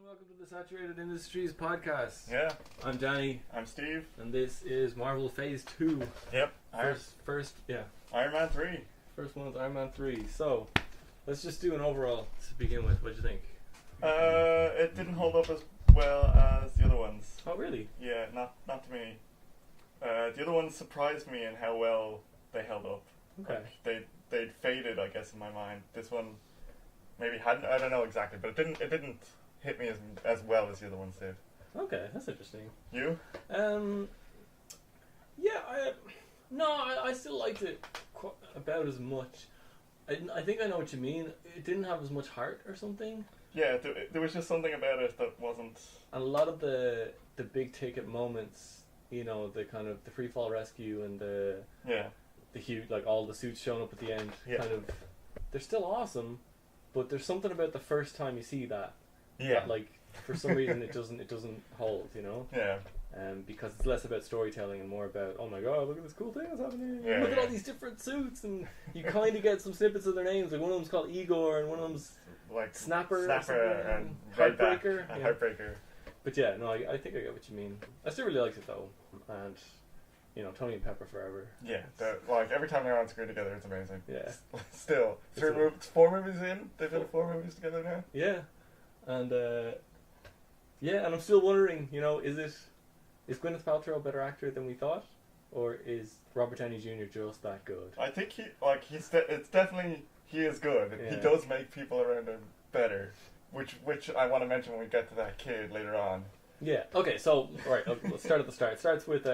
welcome to the Saturated Industries podcast. Yeah. I'm Danny. I'm Steve. And this is Marvel Phase 2. Yep. First, Iron Man 3. First one is Iron Man 3. So, let's just do an overall to begin with. What do you think? It didn't hold up as well as the other ones. Oh, really? Yeah, not to me. The other ones surprised me in how well they held up. Okay. Like, they'd faded, I guess, in my mind. This one maybe hadn't. I don't know exactly, but it didn't hit me as well as the other ones did. Okay, that's interesting. You? Yeah, I still liked it about as much. I think I know what you mean. It didn't have as much heart or something. Yeah, there was just something about it that wasn't. And a lot of the big ticket moments, you know, the kind of the free fall rescue and the huge, like all the suits showing up at the end, kind of, they're still awesome, but there's something about the first time you see that. Yeah. That, like, for some reason it doesn't hold, you know? Yeah. Because it's less about storytelling and more about, oh my god, look at this cool thing that's happening. Yeah, look at all these different suits, and you kind of get some snippets of their names. Like one of them's called Igor, and one of them's like Snapper and Heartbreaker. And Heartbreaker. But yeah, no, I think I get what you mean. I still really liked it though, and you know, Tony and Pepper forever. Yeah, like every time they're on screen together, it's amazing. Yeah. Still, 4 movies in. They've done 4 movies together now. Yeah, and and I'm still wondering, you know, is Gwyneth Paltrow a better actor than we thought, or is Robert Downey Jr. just that good? I think it's definitely he is good. Yeah. He does make people around him better, which I want to mention when we get to that kid later on. Yeah. Okay. So, right. Let's start at the start. It starts with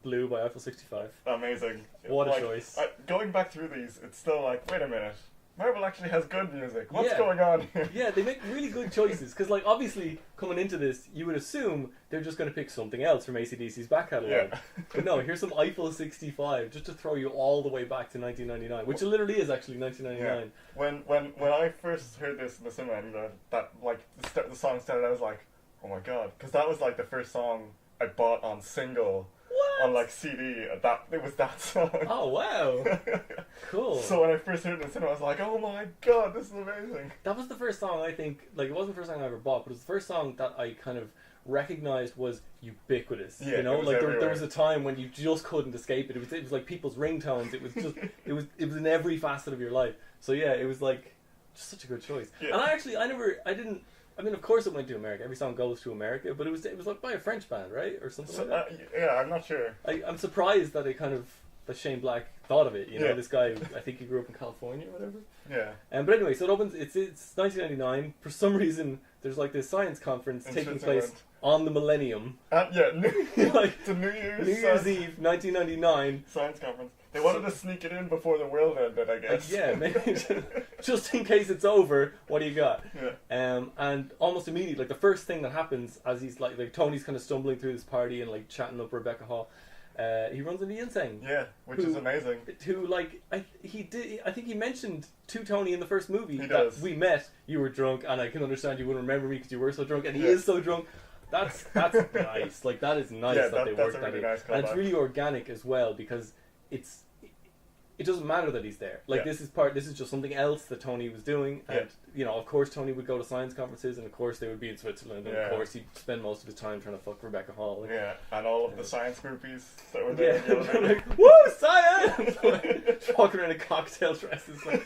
"Blue" by Eiffel 65. Amazing. What a choice. Going back through these, it's still like, wait a minute. Marvel actually has good music. What's Yeah. going on here? Yeah, they make really good choices. Because, like, obviously, coming into this, you would assume they're just going to pick something else from AC/DC's back catalogue. Yeah. But no, here's some Eiffel 65, just to throw you all the way back to 1999, which it literally is actually 1999. Yeah. When I first heard this in the cinema, and that like the song started, I was like, oh my god, because that was like the first song I bought on single. What? On like CD, it was that song. Oh wow, cool. So when I first heard it in the cinema, I was like, "Oh my god, this is amazing!" That was the first song I think, like it wasn't the first song I ever bought, but it was the first song that I kind of recognized was ubiquitous. Yeah, you know, it was like everywhere. there was a time when you just couldn't escape it. It was like people's ringtones. It was just it was in every facet of your life. So yeah, it was like just such a good choice. Yeah. And I mean, of course it went to America. Every song goes to America, but it was like by a French band, right, or something like that. Yeah, I'm not sure. I'm surprised that that Shane Black thought of it. You know, Yeah. this guy, I think he grew up in California or whatever. Yeah. But anyway, so it opens. It's 1999. For some reason, there's like this science conference In taking Switzerland. place on the millennium. Like the New Year's Eve, 1999. Science conference. They wanted to sneak it in before the world ended, I guess. Yeah, maybe just in case it's over. What do you got? Yeah. And almost immediately, like the first thing that happens as he's like Tony's kind of stumbling through this party and like chatting up Rebecca Hall. He runs into Insane. Yeah, which is amazing. Who like I think he mentioned to Tony in the first movie He that does. we met. You were drunk, and I can understand you wouldn't remember me because you were so drunk, and he Yeah. is so drunk. That's nice. Like that is nice Yeah, that they that's worked a that really in, nice and it's callback. really organic as well because it doesn't matter that he's there. Like Yeah. this is just something else that Tony was doing, and you know, of course, Tony would go to science conferences, and of course, they would be in Switzerland, and of course, he'd spend most of his time trying to fuck Rebecca Hall. Like, Yeah, and all of the science groupies that were there. yeah, they're like, woo, science! Like, walking around in cocktail dresses. Like,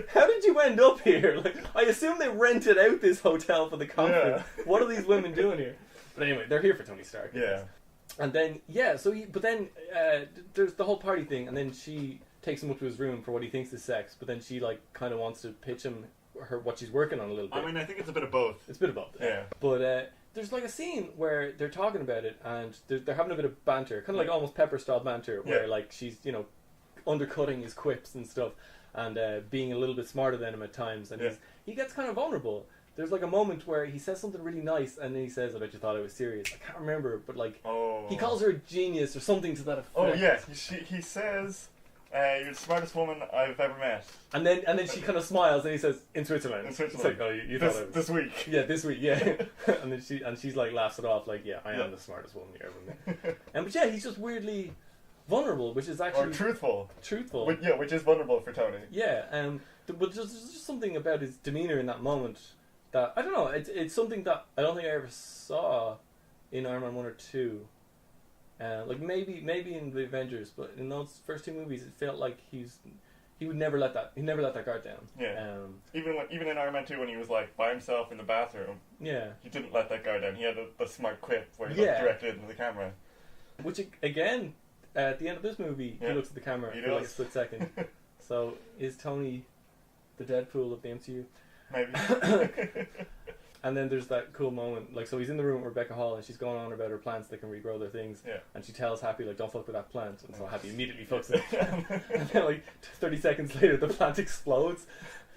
how did you end up here? Like, I assume they rented out this hotel for the conference. Yeah. What are these women doing here? But anyway, they're here for Tony Stark. Yeah. And then, there's the whole party thing, and then she takes him up to his room for what he thinks is sex, but then she, like, kind of wants to pitch him what she's working on a little bit. I mean, I think it's a bit of both. It's a bit of both. Yeah. But there's like a scene where they're talking about it and they're having a bit of banter, kind of like almost Pepper style banter, where like she's, you know, undercutting his quips and stuff and being a little bit smarter than him at times, and he gets kind of vulnerable. There's like a moment where he says something really nice and then he says, I bet you thought I was serious. I can't remember, but like he calls her a genius or something to that effect. Oh yeah, he says, you're the smartest woman I've ever met. And then she kind of smiles and he says, in Switzerland. In Switzerland. It's like, oh, you thought I was... This week. Yeah, this week, yeah. and then she's like laughs it off like, yeah, I am the smartest woman you ever met. But yeah, he's just weirdly vulnerable, which is actually... Or truthful. Truthful. Which is vulnerable for Tony. Yeah, but there's just something about his demeanour in that moment that I don't know. It's something that I don't think I ever saw in Iron Man 1 or 2. Like maybe in the Avengers, but in those first two movies, it felt like he would never let that guard down. Yeah. Even in Iron Man 2, when he was like by himself in the bathroom, yeah, he didn't let that guard down. He had the smart quip where he looked directly into the camera. Which again, at the end of this movie, he looks at the camera for like a split second. So is Tony the Deadpool of the MCU? Maybe. And then there's that cool moment, like, so he's in the room with Rebecca Hall and she's going on about her plants that can regrow their things. Yeah. And she tells Happy, like, don't fuck with that plant. And so Happy immediately fucks it. And then, like, 30 seconds later, the plant explodes.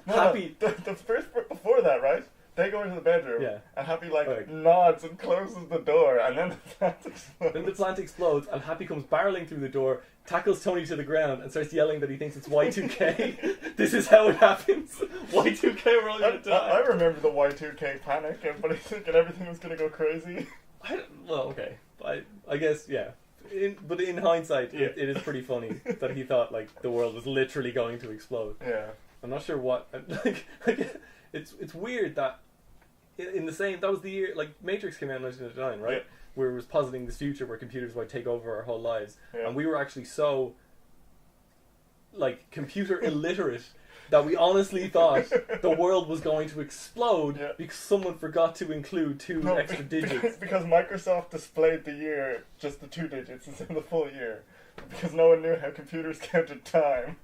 No, Happy... The first bit before that, right? They go into the bedroom, and Happy, nods and closes the door, and then the plant explodes. Then the plant explodes, and Happy comes barreling through the door, tackles Tony to the ground, and starts yelling that he thinks it's Y2K. This is how it happens. Y2K, we're all going to die. I remember the Y2K panic, everybody thinking everything was going to go crazy. Okay. I guess, yeah. But in hindsight, it is pretty funny that he thought, like, the world was literally going to explode. Yeah. I'm not sure what... It's weird that in the same... That was the year... Like, Matrix came out in 1999, right? Yeah. Where it was positing this future where computers might take over our whole lives. Yeah. And we were actually so, like, computer illiterate that we honestly thought the world was going to explode because someone forgot to include two extra digits. Because Microsoft displayed the year, just the 2 digits instead of the full year. Because no one knew how computers counted time.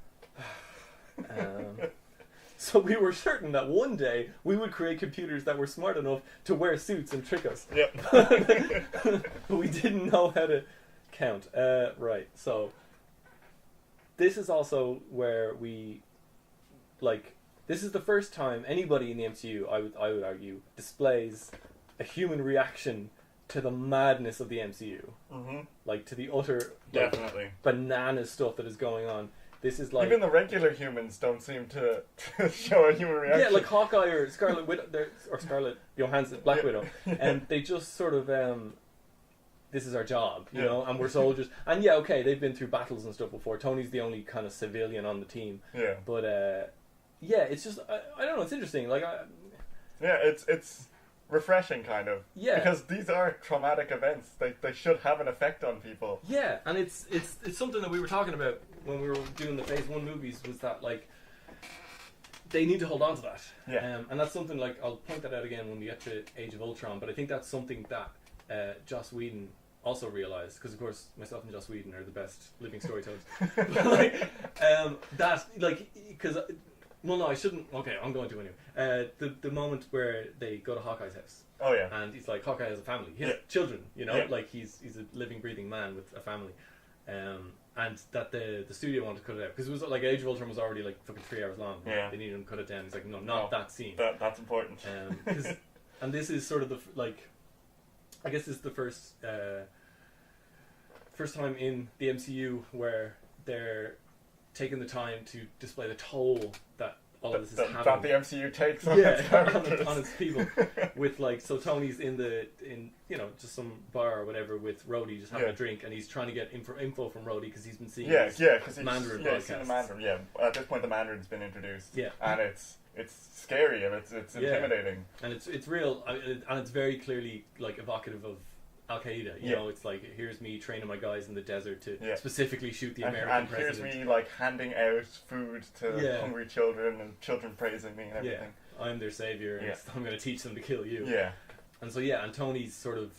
So we were certain that one day we would create computers that were smart enough to wear suits and trick us. Yep. But we didn't know how to count. Right, so this is also where we, like, this is the first time anybody in the MCU, I would argue, displays a human reaction to the madness of the MCU. Mm-hmm. Like, to the utter definitely banana stuff that is going on. This is like... Even the regular humans don't seem to show a human reaction. Yeah, like Hawkeye or Scarlet Widow, or Scarlett Johansson, Black Widow. And they just sort of, this is our job, you know, and we're soldiers. And yeah, okay, they've been through battles and stuff before. Tony's the only kind of civilian on the team. Yeah. But, yeah, it's just, I don't know, it's interesting. Like, yeah, it's refreshing, kind of. Yeah. Because these are traumatic events. They should have an effect on people. Yeah, and it's something that we were talking about when we were doing the Phase 1 movies, was that, like, they need to hold on to that. Yeah. And that's something, like, I'll point that out again when we get to Age of Ultron, but I think that's something that Joss Whedon also realised, because, of course, myself and Joss Whedon are the best living storytellers. But, like, that, like, because... Well, no, I shouldn't. Okay, I'm going to anyway. The moment where they go to Hawkeye's house. Oh, yeah. And he's like, Hawkeye has a family. He has children, you know? Like, he's a living, breathing man with a family. And that the studio wanted to cut it out. Because it was like, Age of Ultron was already like fucking 3 hours long. Yeah. They needed him to cut it down. He's like, no, not that scene. That's important. And this is sort of the, like, I guess this is the first time in the MCU where they're taking the time to display the toll that all of this is having. That the MCU takes on its characters. on its people. With, like, so Tony's in you know, just some bar or whatever with Rhodey just having a drink, and he's trying to get info from Rhodey because he's been seeing Mandarin broadcasts. Seen the Mandarin. Yeah, at this point the Mandarin's been introduced. Yeah, and it's scary and it's intimidating. And it's real, and it's very clearly, like, evocative of Al Qaeda. You know, it's like, here's me training my guys in the desert to specifically shoot the American president. And here's me, like, handing out food to hungry children and children praising me and everything. Yeah, I'm their savior, and I'm going to teach them to kill you. Yeah. And so, and Tony's sort of,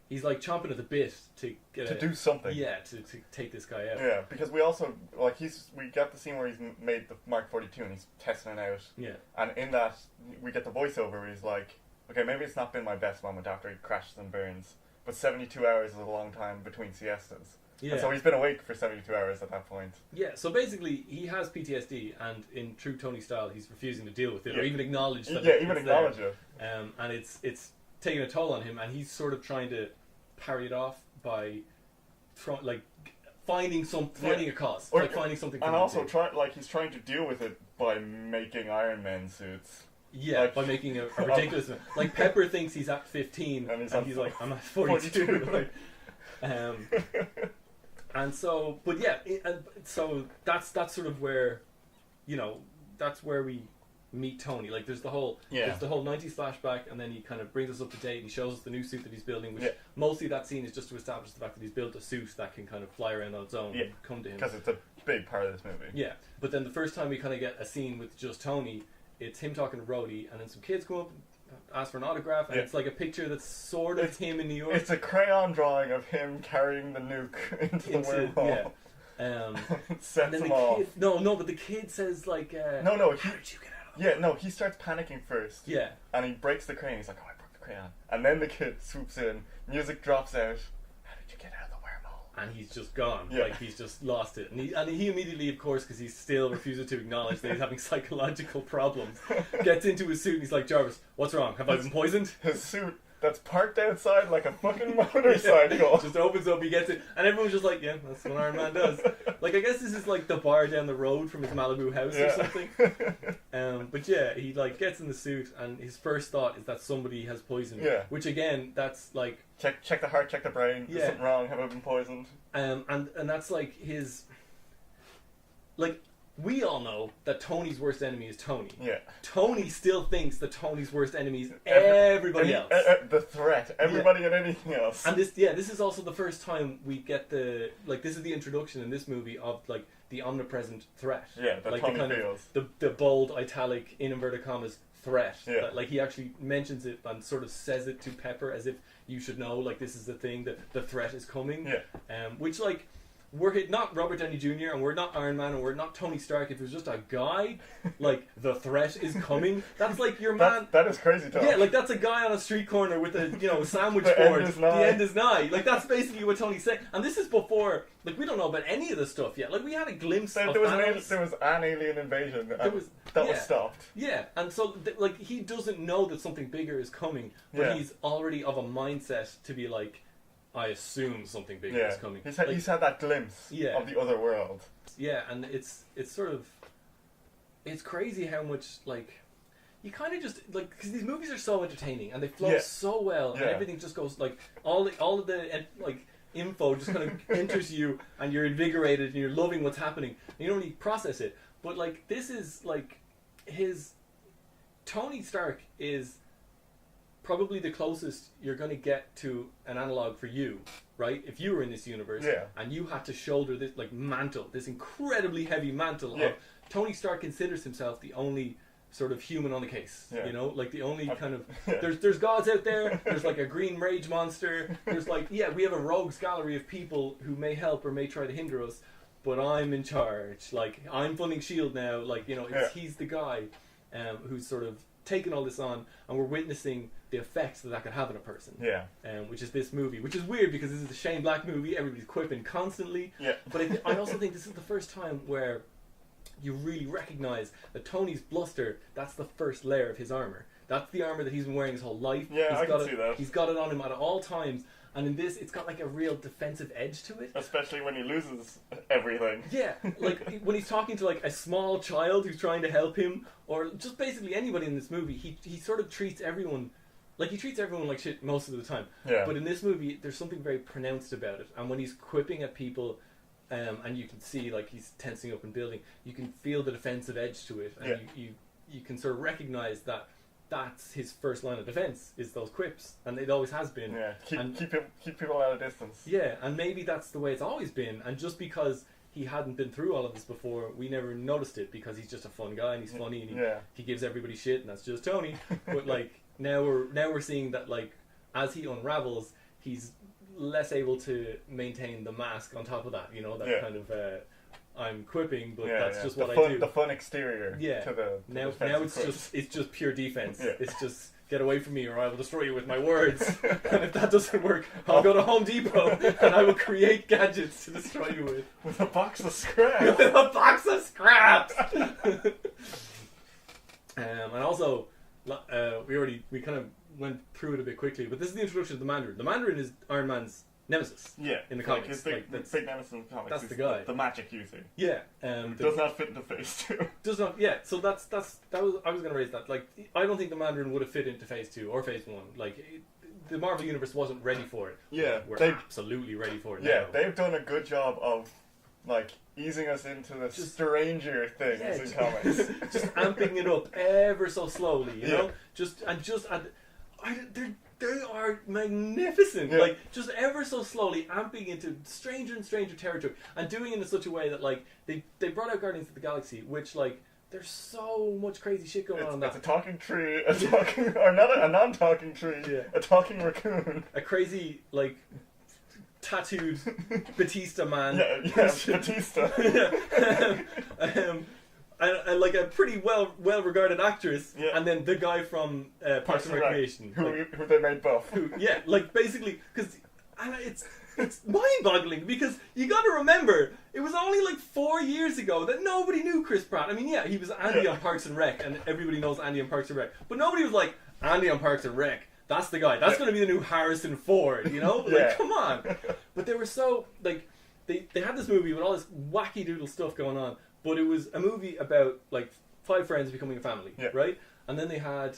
he's like chomping at the bit to do something. Yeah, to take this guy out. Yeah, because we also, like, we get the scene where he's made the Mark 42 and he's testing it out. Yeah. And in that, we get the voiceover where he's like, okay, maybe it's not been my best moment after he crashes and burns, but 72 hours is a long time between siestas. Yeah. And so he's been awake for 72 hours at that point. Yeah, so basically he has PTSD, and in true Tony style he's refusing to deal with it, or even acknowledge that acknowledge it. And it's taking a toll on him, and he's sort of trying to parry it off by finding a cause, or, like, finding something. And also he's trying to deal with it by making Iron Man suits. Yeah, by making a ridiculous one. Like, Pepper thinks he's at 15, and he's like, I'm at 42. Like, and so, but yeah, so that's sort of where, you know, that's where we meet Tony. Like there's the whole 90s flashback, and then he kind of brings us up to date and he shows us the new suit that he's building, which mostly that scene is just to establish the fact that he's built a suit that can kind of fly around on its own and come to him. Because it's a big part of this movie. Yeah, but then the first time we kind of get a scene with just Tony, it's him talking to Rhodey, and then some kids come up and ask for an autograph, and it's like a picture that's sort of him in New York. It's a crayon drawing of him carrying the nuke into the wormhole. Sets him off. Kid, no, but the kid says like, no, how did you get out of the no, he starts panicking first. Yeah. And he breaks the crayon. He's like, oh, I broke the crayon. And then the kid swoops in, music drops out. How did you get out of the wormhole? And he's just gone. Like, he's just lost it. And he immediately, of course, because he still refuses to acknowledge that he's having psychological problems, gets into his suit and he's like, Jarvis, what's wrong? Have I been poisoned? His suit that's parked outside like a fucking motorcycle. Just opens up, he gets it, and everyone's just like, yeah, that's what Iron Man does. Like, I guess this is like the bar down the road from his Malibu house or something. But yeah, he like gets in the suit, and his first thought is that somebody has poisoned him. Which again, that's like check the heart, check the brain. Is something wrong? Have I been poisoned? And that's like his like. We all know that Tony's worst enemy is Tony. Yeah. Tony still thinks that Tony's worst enemy is everybody else. The threat. Everybody and anything else. And this is also the first time we get this is the introduction in this movie of like the omnipresent threat. Yeah, that like Tony the kind feels. Of, the bold italic in inverted commas threat. Yeah. That, like he actually mentions it and sort of says it to Pepper as if you should know, like this is the thing, that the threat is coming. Yeah. Which like we're not Robert Downey Jr. and we're not Iron Man and we're not Tony Stark. If it was just a guy, like the threat is coming. That's like your man. That is crazy talk. Yeah, like that's a guy on a street corner with a sandwich The board. end is nigh. The end is nigh. Like that's basically what Tony's saying. And this is before, like we don't know about any of the stuff yet. Like we had a glimpse of there was an alien invasion. That was stopped. Yeah, and so like he doesn't know that something bigger is coming, but he's already of a mindset to be like, I assume something bigger is coming. He's had that glimpse of the other world. Yeah, and it's sort of, it's crazy how much like you kind of just like, because these movies are so entertaining and they flow so well and everything just goes like all of the like info just kind of enters you and you're invigorated and you're loving what's happening and you don't really process it. But like this is like Tony Stark is probably the closest you're going to get to an analog for you, right? If you were in this universe and you had to shoulder this like mantle, this incredibly heavy mantle of Tony Stark considers himself the only sort of human on the case, like the only kind of there's gods out there, there's like a green rage monster, there's like we have a rogues gallery of people who may help or may try to hinder us, but I'm in charge, like I'm funding S.H.I.E.L.D. now, like he's the guy who's sort of taken all this on, and we're witnessing the effects that could have on a person. Yeah. Which is this movie, which is weird because this is a Shane Black movie. Everybody's quipping constantly. Yeah. But I also think this is the first time where you really recognise that Tony's bluster, that's the first layer of his armour. That's the armour that he's been wearing his whole life. Yeah, I can see that. He's got it on him at all times. And in this, it's got like a real defensive edge to it. Especially when he loses everything. Yeah, like when he's talking to like a small child who's trying to help him, or just basically anybody in this movie, he sort of treats everyone like shit most of the time. Yeah. But in this movie, there's something very pronounced about it. And when he's quipping at people, and you can see like he's tensing up and building, you can feel the defensive edge to it, and you can sort of recognise that. That's his first line of defense, is those quips, and it always has been. Yeah, keep people at a distance. Yeah, and maybe that's the way it's always been, and just because he hadn't been through all of this before, we never noticed it because he's just a fun guy and he's funny and he gives everybody shit, and that's just Tony. But like now we're seeing that like as he unravels, he's less able to maintain the mask on top of that. Kind of. I'm quipping, but that's just what I do. The fun exterior. Yeah. To the now it's just pure defense. Yeah. It's just get away from me, or I will destroy you with my words. And if that doesn't work, I'll go to Home Depot and I will create gadgets to destroy you with. With a box of scraps. With a box of scraps. And also, we kind of went through it a bit quickly, but this is the introduction of the Mandarin. The Mandarin is Iron Man's nemesis. Yeah, in the comics. His big nemesis in the comics. That's the guy. The magic user. Yeah. Does not fit into Phase 2. Does not. Yeah. So I was going to raise that. Like, I don't think the Mandarin would have fit into Phase 2 or Phase 1. Like, the Marvel Universe wasn't ready for it. Yeah. We're absolutely ready for it. Yeah, now. they've done a good job of like easing us into the stranger things in comics. Just amping it up ever so slowly, you know? They are magnificent. Yeah. Like, just ever so slowly amping into stranger and stranger territory, and doing it in such a way that, like, they brought out Guardians of the Galaxy, which, like, there's so much crazy shit going on in that. It's a talking tree, or not a non-talking tree, a talking raccoon. A crazy, like, tattooed Batista man. Yeah, Batista. And like a pretty well regarded actress, and then the guy from Parks and Recreation, who they made buff. Like basically, because it's mind-boggling, because you got to remember it was only like 4 years ago that nobody knew Chris Pratt. I mean, he was Andy on Parks and Rec, and everybody knows Andy on Parks and Rec, but nobody was like, Andy on Parks and Rec, that's the guy. That's going to be the new Harrison Ford, you know? Like, come on. But they were so like they had this movie with all this wacky doodle stuff going on. But it was a movie about, like, 5 friends becoming a family, right? And then they had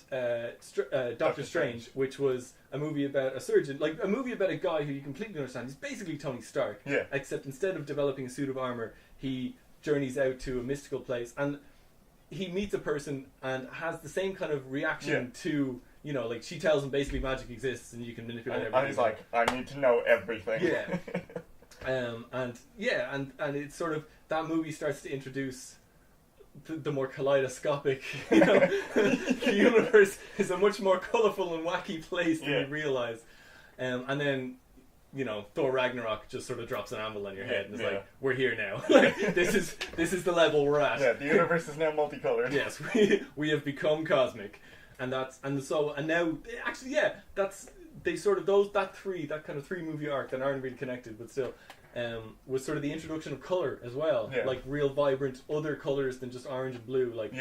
Doctor Strange, which was a movie about a surgeon, like a movie about a guy who you completely understand. He's basically Tony Stark, except instead of developing a suit of armor, he journeys out to a mystical place, and he meets a person and has the same kind of reaction to, you know, like, she tells him basically magic exists and you can manipulate everything. And he's like, I need to know everything. And it's sort of, that movie starts to introduce the more kaleidoscopic, you know, the universe is a much more colourful and wacky place than you realise. And then, you know, Thor Ragnarok just sort of drops an anvil on your head and is like, we're here now. Like, this is the level we're at. Yeah, the universe is now multicolored. Yes, we have become cosmic. And now actually, that's, they sort of, that kind of 3 movie arc that aren't really connected, but still, was sort of the introduction of colour as well. Like real vibrant other colours than just orange and blue. Like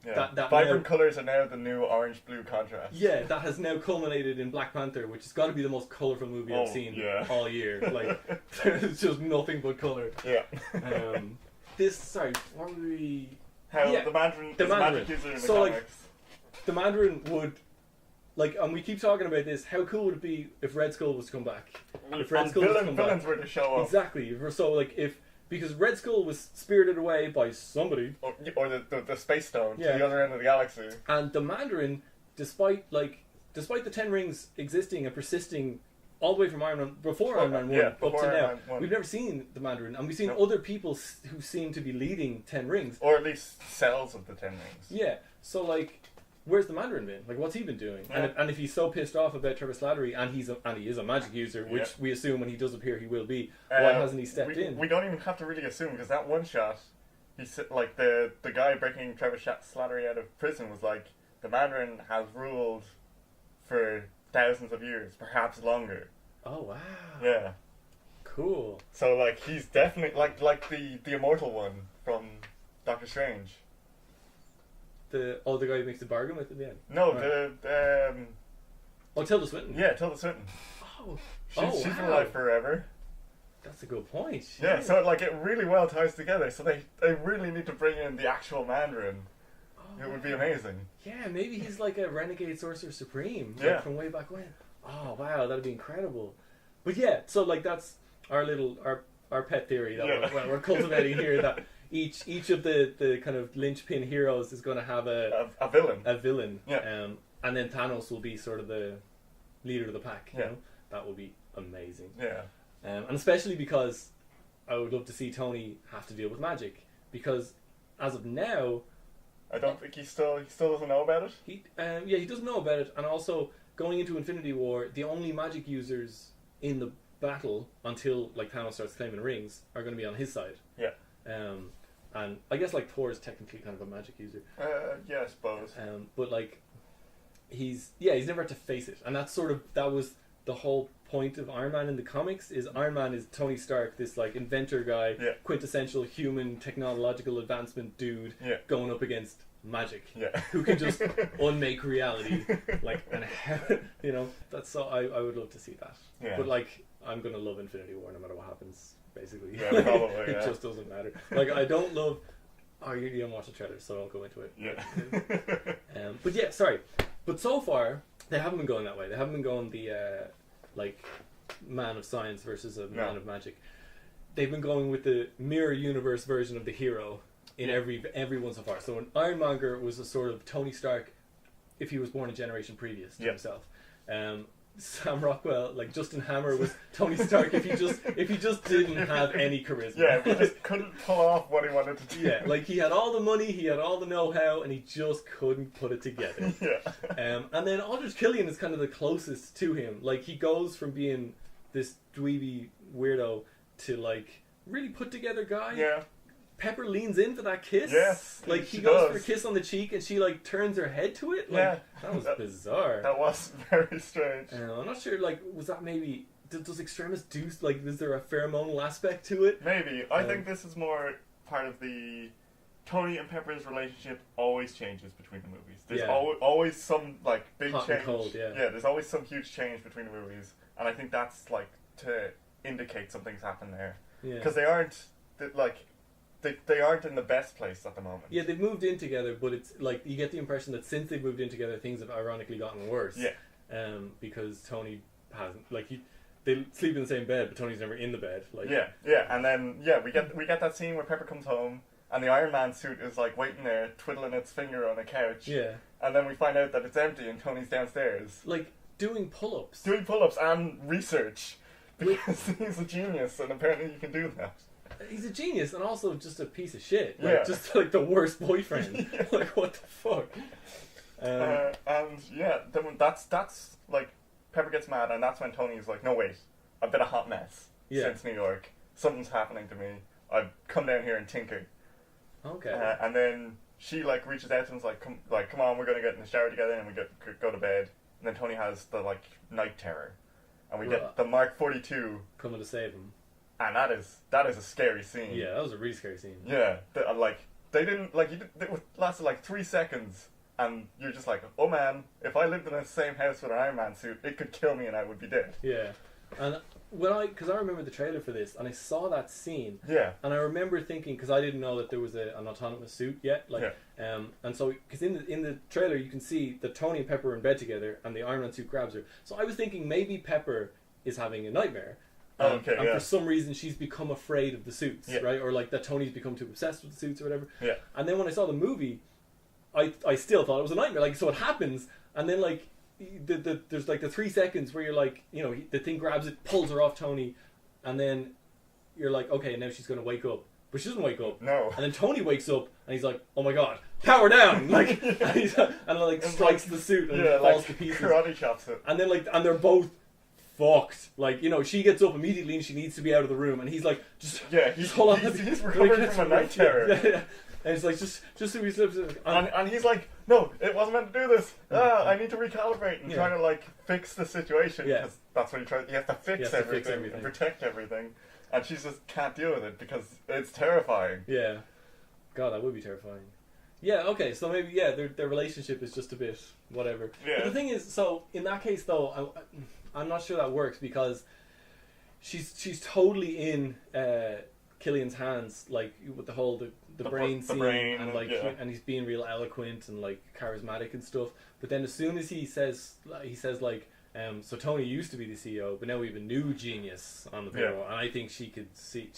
that vibrant colours are now the new orange-blue contrast. Yeah, that has now culminated in Black Panther, which has got to be the most colourful movie I've seen all year. Like, there's just nothing but colour. Yeah. What were we... the Mandarin is a magic user in the comics. Like, the Mandarin would... Like, and we keep talking about this, how cool would it be if Red Skull was to come back? If Red Skull was to come villains back. were to show up. Exactly. So, like, because Red Skull was spirited away by somebody. Or the Space Stone to the other end of the galaxy. And the Mandarin, despite the 10 rings existing and persisting all the way from Iron Man, before Iron Man 1 up to now, we've never seen the Mandarin. And we've seen other people who seem to be leading 10 rings. Or at least cells of the 10 rings. Yeah. So, like... Where's the Mandarin been? Like, what's he been doing? And if he's so pissed off about Trevor Slattery, and he is a magic user, which we assume when he does appear he will be, why hasn't he stepped in? We don't even have to really assume, because that one shot, like the guy breaking Trevor Slattery out of prison was like, the Mandarin has ruled for thousands of years, perhaps longer. Oh wow! Yeah, cool. So like he's definitely like the immortal one from Doctor Strange. The guy who makes the bargain with at the end? No, Tilda Swinton. Yeah, Tilda Swinton. She's been alive forever. That's a good point. Yeah, so like it really well ties together. So they really need to bring in the actual Mandarin. It would be amazing. Yeah, maybe he's like a renegade sorcerer supreme, like from way back when. Oh wow, that'd be incredible. But yeah, so like that's our pet theory that we're cultivating here, that each of the kind of linchpin heroes is going to have a villain. Yeah. And then Thanos will be sort of the leader of the pack. You know, that would be amazing. Yeah. And especially because I would love to see Tony have to deal with magic, because as of now, I don't think he still doesn't know about it. He doesn't know about it, and also going into Infinity War, the only magic users in the battle until like Thanos starts claiming rings are going to be on his side. Yeah. And I guess like Thor is technically kind of a magic user. Yeah, I suppose. But like he's never had to face it, and that was the whole point of Iron Man in the comics. Is Iron Man is Tony Stark, this like inventor guy, quintessential human technological advancement dude, going up against magic, who can just unmake reality, like, and you know, that's so I would love to see that. Yeah. But like I'm gonna love Infinity War no matter what happens, basically. Yeah, probably. It just doesn't matter. Like I don't love. Oh, you didn't watch the trailer, so I won't go into it. Yeah. But yeah, sorry. But so far they haven't been going that way. They haven't been going the like man of science versus a man of magic. they've been going with the mirror universe version of the hero in every one so far. So in Ironmonger was a sort of Tony Stark if he was born a generation previous to himself. Sam Rockwell, like Justin Hammer, was Tony Stark if he just didn't have any charisma. Yeah, he just couldn't pull off what he wanted to do. Yeah, like he had all the money, he had all the know-how, and he just couldn't put it together. Yeah. And then Aldrich Killian is kind of the closest to him. Like he goes from being this dweeby weirdo to like really put together guy. Yeah. Pepper leans in for that kiss. Yes, like he goes for a kiss on the cheek, and she like turns her head to it. Like, that was bizarre. That was very strange. I'm not sure. Like, was that maybe? Does Extremis do like? Is there a pheromonal aspect to it? Maybe. I think this is more part of the Tony and Pepper's relationship. Always changes between the movies. There's always some like big hot change. And cold, yeah. There's always some huge change between the movies, and I think that's like to indicate something's happened there. Yeah. Because they aren't like. They aren't in the best place at the moment. Yeah, they've moved in together, but it's like you get the impression that since they've moved in together, things have ironically gotten worse. Yeah. Because Tony hasn't they sleep in the same bed, but Tony's never in the bed. Like yeah, and then we get that scene where Pepper comes home and the Iron Man suit is like waiting there, twiddling its finger on a couch. Yeah. And then we find out that it's empty and Tony's downstairs. Like doing pull-ups. Doing pull-ups and research because he's a genius and apparently he can do that. He's a genius and also just a piece of shit. Like, just like the worst boyfriend. Like, what the fuck? Then that's like Pepper gets mad, and that's when Tony's like, "No, wait, I've been a hot mess since New York. Something's happening to me. I've come down here and tinker." Okay. And then she like reaches out to him and is like, come on, we're gonna get in the shower together and we go to bed. And then Tony has the like night terror, and we get the Mark 42 coming to save him. And that is a scary scene. Yeah, that was a really scary scene. Yeah, it lasted like 3 seconds, and you're just like, oh man, if I lived in the same house with an Iron Man suit, it could kill me and I would be dead. Yeah, and because I remember the trailer for this, and I saw that scene. Yeah. And I remember thinking, because I didn't know that there was an autonomous suit yet, and so because in the trailer you can see that Tony and Pepper are in bed together, and the Iron Man suit grabs her. So I was thinking maybe Pepper is having a nightmare. And for some reason she's become afraid of the suits, right? Or like that Tony's become too obsessed with the suits or whatever. Yeah. And then when I saw the movie, I still thought it was a nightmare. Like, so it happens, and then like there's like the 3 seconds where you're like, the thing grabs it, pulls her off Tony, and then you're like, okay, now she's gonna wake up, but she doesn't wake up. No. And then Tony wakes up, and he's like, oh my god, power down! Like, and strikes the suit and falls to pieces. Karate chops it. And then and they're both fucked. Like, she gets up immediately and she needs to be out of the room, and he's like, just hold on. He's recovering from a night terror. Yeah. And it's like, just so he slips it. And he's like, no, it wasn't meant to do this. I need to recalibrate and try to like fix the situation, because that's what you have to fix everything and protect everything. And she just can't deal with it because it's terrifying. Yeah. God, that would be terrifying. Yeah, okay, so maybe, their relationship is just a bit whatever. Yeah. But the thing is, so in that case though, I'm not sure that works, because she's totally in Killian's hands, like with the whole the brain scene, and like and he's being real eloquent and like charismatic and stuff. But then as soon as he says like, so Tony used to be the CEO, but now we have a new genius on the payroll, and I think she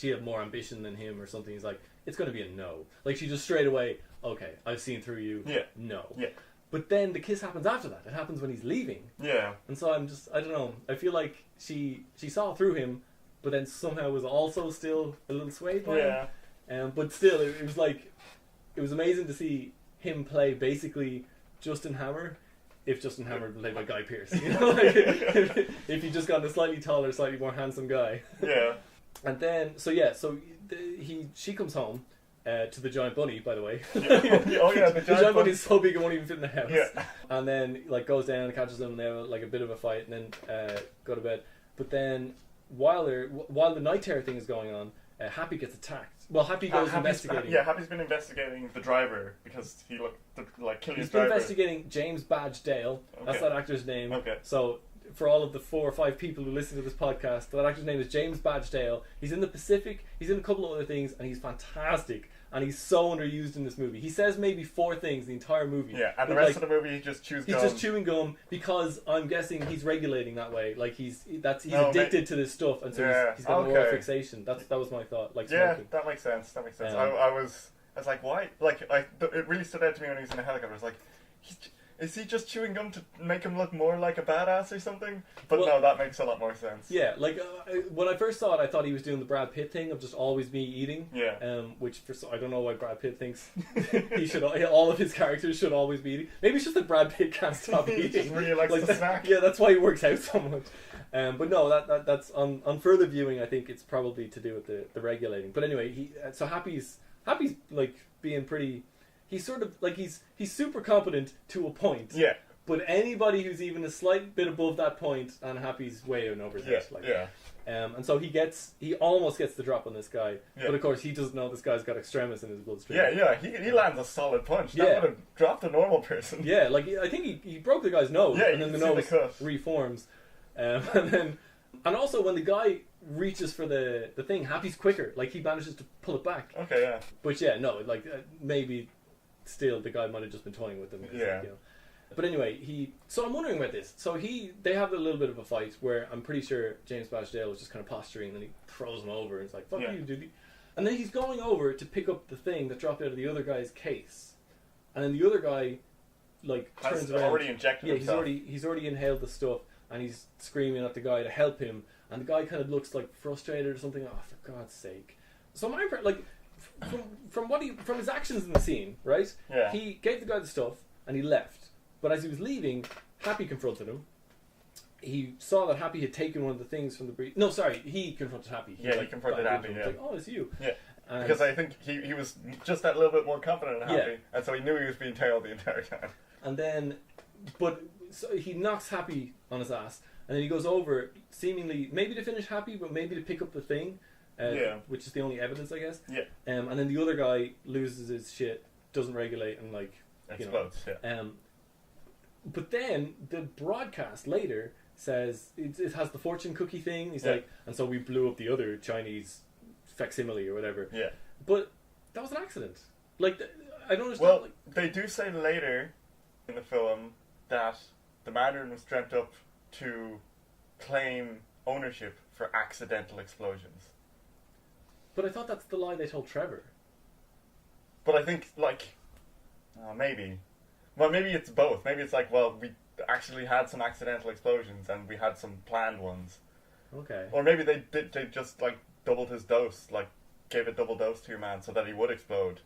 had more ambition than him or something. He's like, it's going to be a no. Like, she just straight away, okay, I've seen through you. Yeah. No. Yeah. But then the kiss happens after that. It happens when he's leaving. Yeah. And so I don't know. I feel like she saw through him, but then somehow was also still a little swayed by him. But still, it was amazing to see him play basically Justin Hammer, if Justin Hammer had been played by Guy Pearce. If he just got a slightly taller, slightly more handsome guy. Yeah. And then, she comes home. To the giant bunny, by the way. The giant bunny is so big it won't even fit in the house. Yeah. And then goes down and catches them, and they have like a bit of a fight, and then go to bed. But then while the night terror thing is going on, Happy gets attacked. Well, Happy goes investigating. Happy's been investigating the driver because he looked like killing his driver. driver. He's been investigating James Badge Dale. That's that actor's name. Okay. So for all of the 4 or 5 people who listen to this podcast, that actor's name is James Badge Dale. He's in The Pacific. He's in a couple of other things, and he's fantastic and he's so underused in this movie. He says maybe 4 things the entire movie. Yeah, and the rest of the movie he just chews gum. He's just chewing gum because I'm guessing he's regulating that way. Like he's addicted to this stuff, and so he's got an oral fixation. That was my thought. Like smoking. That makes sense. I was like, why? Like it really stood out to me when he was in a helicopter. I was like, is he just chewing gum to make him look more like a badass or something? But no, that makes a lot more sense. Yeah, like when I first saw it, I thought he was doing the Brad Pitt thing of just always me eating. Yeah. Which I don't know why Brad Pitt thinks all of his characters should always be eating. Maybe it's just that Brad Pitt can't stop eating. He just really likes to snack. Yeah, that's why he works out so much. But no, that's on further viewing. I think it's probably to do with the regulating. But anyway, so Happy's like being pretty. He's sort of like he's super competent to a point. Yeah. But anybody who's even a slight bit above that point, and Happy's way over there. And so he almost gets the drop on this guy, but of course he doesn't know this guy's got extremis in his bloodstream. He lands a solid punch. That would have dropped a normal person. Yeah, like I think he broke the guy's nose, and then the nose reforms, and also when the guy reaches for the thing, Happy's quicker. Like he manages to pull it back. Okay, yeah. But maybe still the guy might have just been toying with him. Yeah. But anyway, so I'm wondering about this. So they have a little bit of a fight where I'm pretty sure James Badge-Dale was just kind of posturing, and then he throws him over and it's like, fuck you, dude. And then he's going over to pick up the thing that dropped out of the other guy's case. And then the other guy, turns around. Already injected himself. He's already inhaled the stuff, and he's screaming at the guy to help him. And the guy kind of looks like frustrated or something. Oh, for God's sake. So my impression, from his actions in the scene, right? Yeah. He gave the guy the stuff, and he left. But as he was leaving, Happy confronted him. He saw that Happy had taken one of the things from the breach. No, sorry, he confronted Happy. He confronted Happy, Like, oh, it's you. Yeah. Because I think he was just that little bit more confident in Happy, and so he knew he was being tailed the entire time. And then, so he knocks Happy on his ass, and then he goes over, seemingly, maybe to finish Happy, but maybe to pick up the thing, which is the only evidence, I guess. Yeah. And then the other guy loses his shit, doesn't regulate, and explodes, But then the broadcast later says it has the fortune cookie thing. He's like, and so we blew up the other Chinese facsimile or whatever. Yeah. But that was an accident. I don't understand. Well, they do say later in the film that the Mandarin was dreamt up to claim ownership for accidental explosions. But I thought that's the lie they told Trevor. But I think, maybe. Well, maybe it's both. Maybe it's we actually had some accidental explosions and we had some planned ones. Okay. Or maybe they just, doubled his dose, gave a double dose to your man so that he would explode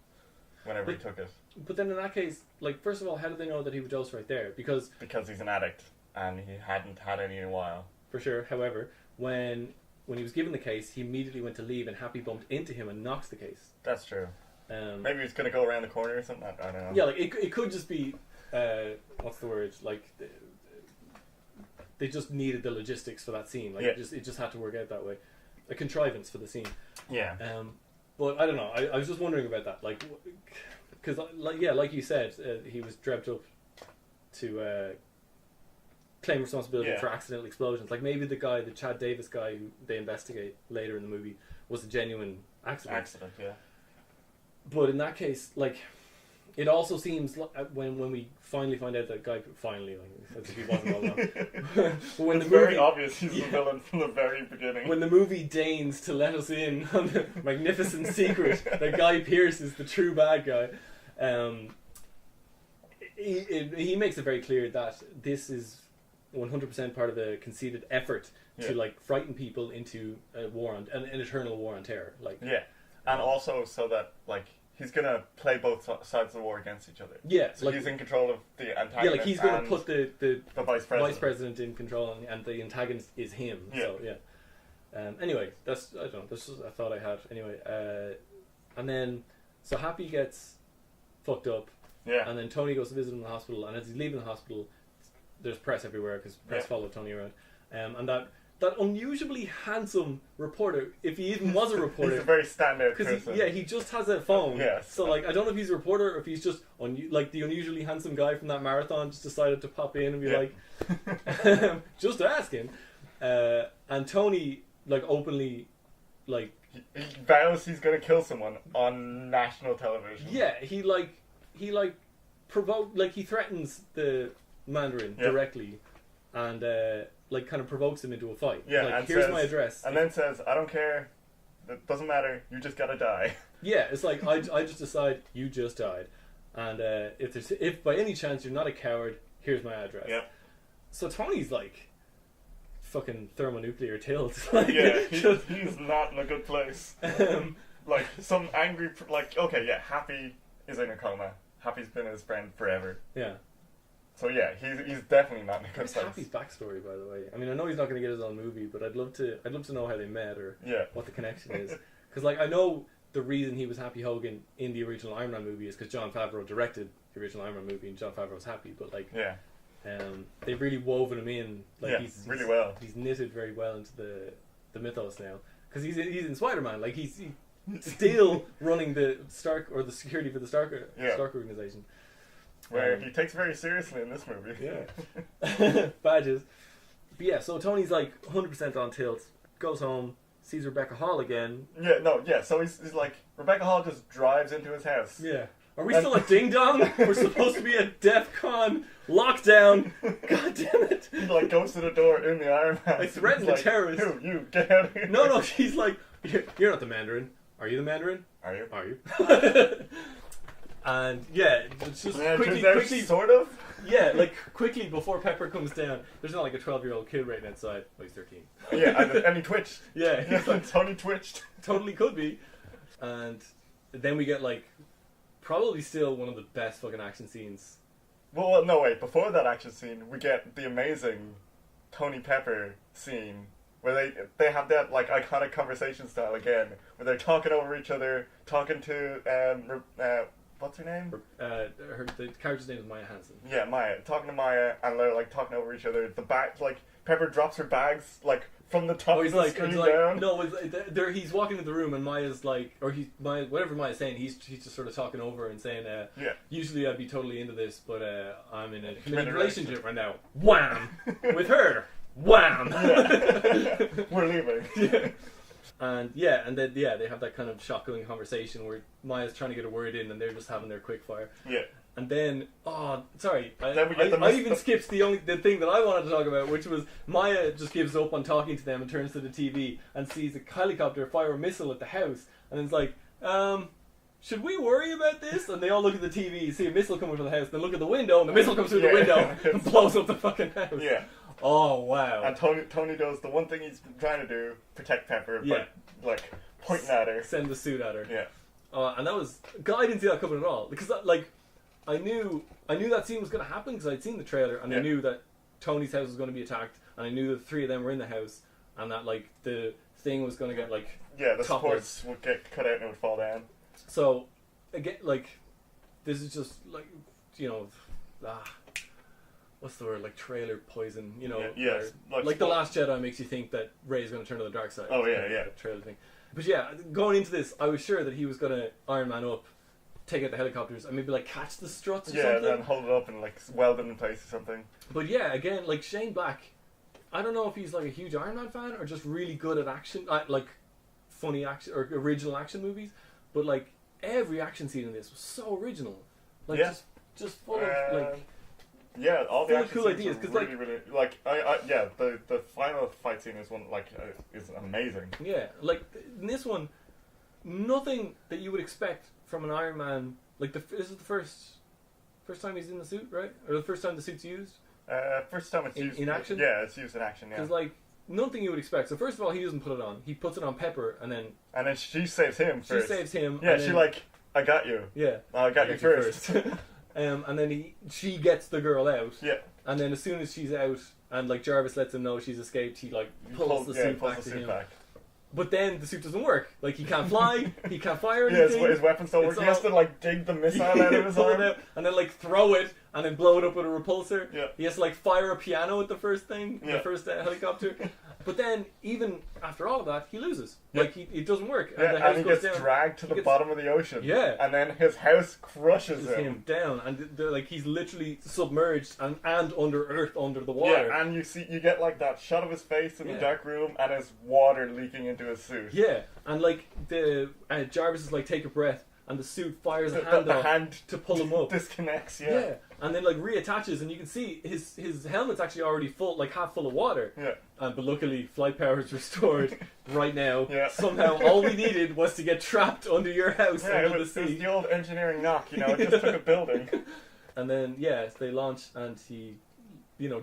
whenever he took it. But then in that case, first of all, how did they know that he would dose right there? Because he's an addict and he hadn't had any in a while. For sure. However, when he was given the case, he immediately went to leave and Happy bumped into him and knocks the case. That's true. Maybe he's going to go around the corner or something. I don't know. Yeah, it could just be what's the word? They just needed the logistics for that scene. It just had to work out that way. A contrivance for the scene. Yeah. But I don't know. I was just wondering about that. Because like you said, he was dreamt up to claim responsibility for accidental explosions. Maybe the Chad Davis guy who they investigate later in the movie was a genuine accident. Yeah. But in that case, it also seems when we finally find out that guy as if he wasn't all along. When it's very obvious he's the villain from the very beginning. When the movie deigns to let us in on the magnificent secret that Guy Pearce is the true bad guy, he makes it very clear that this is 100% part of a conceited effort to frighten people into a war on an eternal war on terror. And also so that he's gonna play both sides of the war against each other. Yeah, so he's in control of the antagonist. Yeah, he's gonna put the vice president in control, and the antagonist is him. Yeah. So anyway, that's I don't know. This is a thought I had. Anyway, and then so Happy gets fucked up. Yeah. And then Tony goes to visit him in the hospital, and as he's leaving the hospital, there's press everywhere because press followed Tony around, and that unusually handsome reporter, if he even was a reporter, he's a very standout person. He just has a phone. Yes. So I don't know if he's a reporter or if he's just the unusually handsome guy from that marathon just decided to pop in and be just asking. And Tony openly He vows he's gonna kill someone on national television. Yeah, he provoke, like he threatens the Mandarin directly, and like kind of provokes him into a fight. Yeah, like, and here's says, my address. And then says, I don't care. It doesn't matter. You just gotta die. Yeah, it's like I just decide you just died, and if by any chance you're not a coward, here's my address. Yeah. So Tony's like fucking thermonuclear tilt. Like, yeah, he's not in a good place. Like some angry, like okay, yeah, Happy is in a coma. Happy's been his friend forever. Yeah. So yeah, he's definitely not in a good place. Happy's backstory, by the way. I mean, I know he's not going to get his own movie, but I'd love to know how they met or what the connection is. Because like I know the reason he was Happy Hogan in the original Iron Man movie is because Jon Favreau directed the original Iron Man movie, and Jon Favreau was Happy. But like, they've really woven him in. Like he's really well. He's knitted very well into the mythos now. Because he's in Spider-Man. Like he's still running the Stark or the security for the Stark organization. Where he takes very seriously in this movie. Yeah. Badges. But yeah, so Tony's like 100% on tilt, goes home, sees Rebecca Hall again. So he's like, Rebecca Hall just drives into his house. Yeah. Are we still at Ding Dong? We're supposed to be at DEF CON lockdown. God damn it. He like goes to the door in the Iron Man. I threaten the terrorists. Who? You, get out of here. No, she's like, you're not the Mandarin. Are you the Mandarin? Are you? Are you? And yeah, it's just quickly, sort of. Yeah, like quickly before Pepper comes down, there's not like a 12-year-old kid right outside. Oh, he's 13. Yeah, and he twitched. Yeah, he's like Tony twitched. Totally could be. And then we get like probably still one of the best fucking action scenes. Well, no wait. Before that action scene, we get the amazing Tony Pepper scene where they have that like iconic conversation style again, where they're talking over each other, talking to what's her name? The character's name is Maya Hansen. Yeah, Maya. Talking to Maya, and they're like talking over each other. The bag, like Pepper drops her bags like from the top of the screen down. No, he's walking into the room, and Maya's like, whatever Maya's saying, he's just sort of talking over and saying, usually I'd be totally into this, but I'm in a committed relationship right now. Wham! With her. Wham! Yeah. We're leaving. Yeah. And then they have that kind of shotgun conversation where Maya's trying to get a word in and they're just having their quick fire. Yeah. And then, I even skipped the thing that I wanted to talk about, which was Maya just gives up on talking to them and turns to the TV and sees a helicopter fire a missile at the house, and it's like, should we worry about this? And they all look at the TV, see a missile coming from the house, then look at the window, and the missile comes through the window and blows up the fucking house. Yeah. Oh, wow. And Tony does the one thing he's been trying to do, protect Pepper, but like pointing at her. Send the suit at her. Yeah. And that was, God, I didn't see that coming at all. Because I knew that scene was going to happen because I'd seen the trailer, and I knew that Tony's house was going to be attacked, and I knew that the three of them were in the house, and that like the thing was going to get like the supports would get cut out and it would fall down. So again, like this is just like what's the word, like trailer poison, like The Last Jedi makes you think that Rey's going to turn to the dark side. Oh yeah, yeah. Trailer thing. But yeah, going into this, I was sure that he was going to Iron Man up, take out the helicopters, and maybe like catch the struts or something. Yeah, and hold it up and like weld it in place or something. But yeah, again, like Shane Black, I don't know if he's like a huge Iron Man fan or just really good at action, like funny action or original action movies. But like every action scene in this was so original, like just full of like. Yeah, all the action cool scenes ideas, are really the final fight scene is is amazing. Yeah, like in this one, nothing that you would expect from an Iron Man. Like this is the first time he's in the suit, right? Or the first time the suit's used. First time it's used in action. Yeah, it's used in action. Yeah, because like nothing you would expect. So first of all, he doesn't put it on. He puts it on Pepper, and then she saves him. First. She saves him. Yeah, she like, I got you. Yeah, I got you first. And then she gets the girl out. Yeah. And then as soon as she's out, and like Jarvis lets him know she's escaped, he like pulls the suit back to him. But then the suit doesn't work. Like he can't fly, he can't fire anything. Yeah, his weapons don't work. He has to like dig the missile out of his arm, and then like throw it, and then blow it up with a repulsor. Yeah. He has to like fire a piano at the first thing, Yeah. the first helicopter. But then, even after all of that, he loses. Yeah. Like, it doesn't work. Yeah, the house and he goes gets down. dragged to the bottom of the ocean. Yeah. And then his house crushes him down. And like he's literally submerged and under earth, under the water. Yeah, and you get like that shot of his face in the dark room and his water leaking into his suit. Yeah, and like the Jarvis is like, take a breath, and the suit fires a hand off to pull him up. Disconnects, yeah. And then like reattaches, and you can see his helmet's actually already full, like half full of water. Yeah. But luckily, flight power is restored right now. Yeah. Somehow, all we needed was to get trapped under your house under the sea. It was the old engineering knock, you know. It just took a building. And then they launch, and he,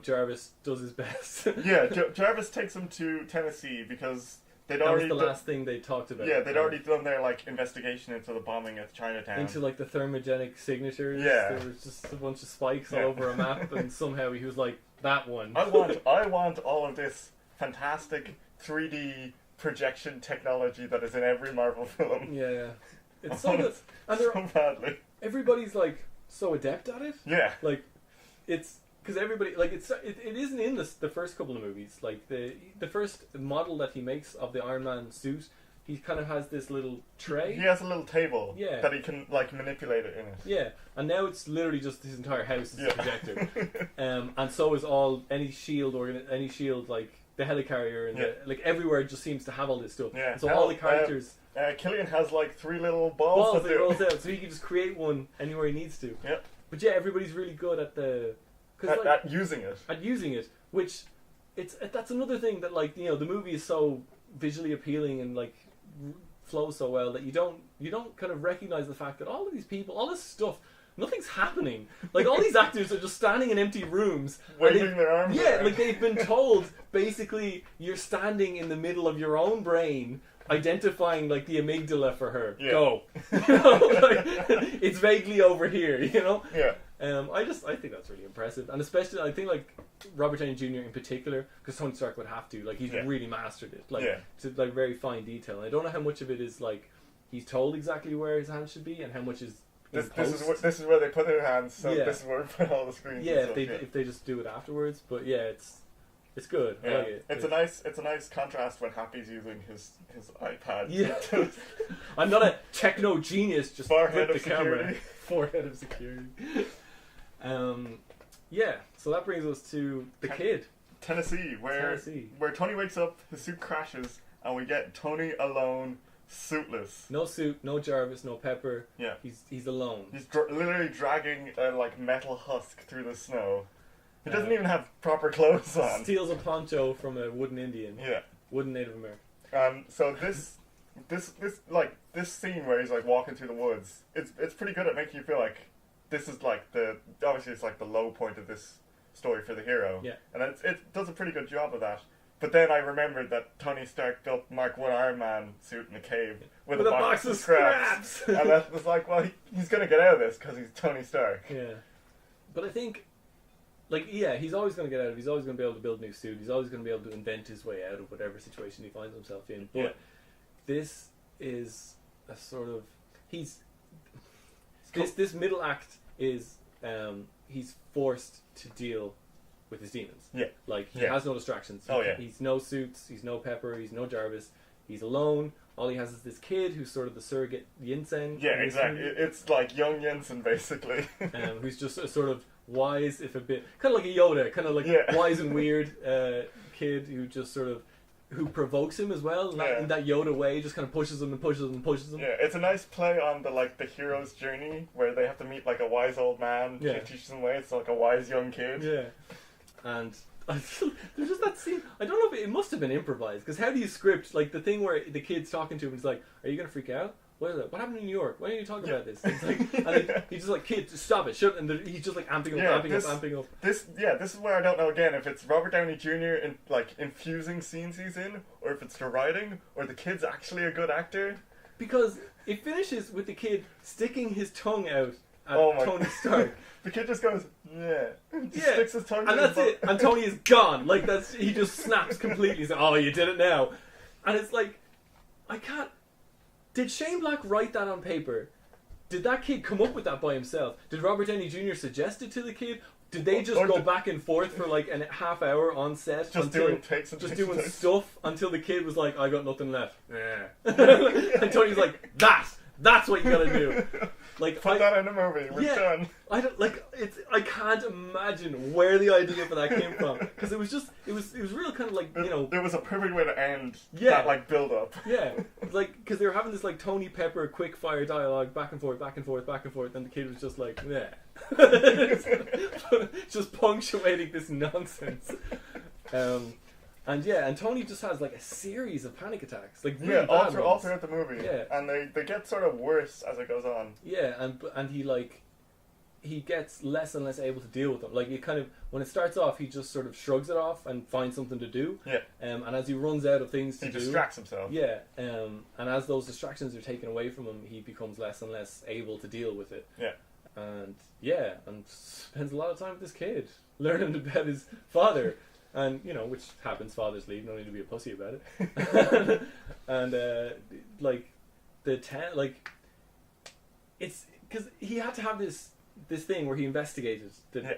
Jarvis does his best. Yeah, Jarvis takes him to Tennessee because that was the last thing they talked about. Yeah, they'd already done their like investigation into the bombing at Chinatown. Into like the thermogenic signatures. Yeah. There was just a bunch of spikes all over a map, and somehow he was like, that one. I want all of this fantastic 3D projection technology that is in every Marvel film. Yeah. It's so good. And so badly. Everybody's like so adept at it. Yeah. Like, it's because everybody like it isn't in the first couple of movies. Like the first model that he makes of the Iron Man suit, he kind of has this little tray. He has a little table Yeah. that he can like manipulate it in it. Yeah, and now it's literally just his entire house is a projector. And so is any shield like the helicarrier and like everywhere just seems to have all this stuff. Yeah. And so all the characters. Killian has like 3 little balls that he rolls out, so he can just create one anywhere he needs to. Yep. But yeah, everybody's really good at at using it. At using it, which that's another thing that like the movie is so visually appealing and like flows so well that you don't kind of recognize the fact that all of these people, all this stuff, nothing's happening. Like all these actors are just standing in empty rooms, waving their arms. Yeah, around. like they've been told basically you're standing in the middle of your own brain, identifying like the amygdala for her. Yeah. Go. Like, it's vaguely over here. Yeah. I think that's really impressive, and especially I think like Robert Downey Jr. in particular, because Tony Stark would have to, like he's really mastered it, like to like very fine detail. And I don't know how much of it is like he's told exactly where his hand should be, and how much is this is where they put their hands. So this is where we put all the screens. Yeah, if they just do it afterwards, but yeah, it's good. Yeah. I like it. It's a nice contrast when Happy's using his iPad. Yeah. I'm not a techno genius. Just forehead flip the camera. Security. Forehead of security. Yeah. So that brings us to the kid. Tennessee, where Tony wakes up, his suit crashes, and we get Tony alone, suitless. No suit, no Jarvis, no Pepper. Yeah. He's alone. He's literally dragging a metal husk through the snow. He doesn't even have proper clothes on. Steals a poncho from a wooden Indian. Yeah. Wooden Native American. So this scene where he's like walking through the woods, it's pretty good at making you feel like this is like obviously it's like the low point of this story for the hero. Yeah. And it does a pretty good job of that. But then I remembered that Tony Stark built Mark 1 Iron Man suit in a cave with a box of scraps. And that was like, well, he's going to get out of this because he's Tony Stark. Yeah. But I think, he's always going to get out of it. He's always going to be able to build a new suit. He's always going to be able to invent his way out of whatever situation he finds himself in. But this is a sort of... This middle act is... he's forced to deal with his demons. Yeah. Like, he has no distractions. He's no suits, he's no Pepper, he's no Jarvis. He's alone. All he has is this kid who's sort of the surrogate Yinsen. Yeah, exactly. It's like young Yinsen, basically. Who's just a sort of wise, if a bit... Kind of like a Yoda. Kind of like wise and weird kid who just sort of... Who provokes him as well, not in that Yoda way, just kind of pushes him and pushes him and pushes him. Yeah, it's a nice play on the hero's journey where they have to meet like a wise old man who teaches them ways. It's like a wise young kid. Yeah, and there's just that scene. I don't know if it must have been improvised, because how do you script like the thing where the kid's talking to him? He's like, "Are you gonna freak out? What is that? What happened in New York? Why don't you talk about this?" It's like, and then he's just like, "Kid, stop it! Shut!" And he's just like amping up. This is where I don't know again if it's Robert Downey Jr. in like infusing scenes he's in, or if it's the writing, or the kid's actually a good actor. Because it finishes with the kid sticking his tongue out at Tony Stark. The kid just goes, sticks his tongue out. And that's it. And Tony is gone. Like he just snaps completely. He's like, "Oh, you did it now," and it's like, I can't. Did Shane Black write that on paper? did that kid come up with that by himself? Did Robert Downey Jr. suggest it to the kid? Did they just go back and forth for like a half hour on set, just doing stuff until the kid was like, "I got nothing left." Yeah, and Tony's like, "That's what you gotta do." Like, put that in a movie. We're done. I don't like it's. I can't imagine where the idea for that came from, because it was real kind of like, you know, there was a perfect way to end that like build up. Yeah, like because they were having this like Tony Pepper quick fire dialogue back and forth, and the kid was just like, yeah, just punctuating this nonsense. And Tony just has like a series of panic attacks, like really bad all throughout the movie. Yeah, and they get sort of worse as it goes on. Yeah, and he gets less and less able to deal with them. Like, it kind of, when it starts off, he just sort of shrugs it off and finds something to do. Yeah. And as he runs out of things to do, he distracts himself. Yeah. And as those distractions are taken away from him, he becomes less and less able to deal with it. Yeah. And spends a lot of time with this kid, learning about his father. And, you know, which happens, fathers leave, no need to be a pussy about it. And, it's, because he had to have this thing where he investigated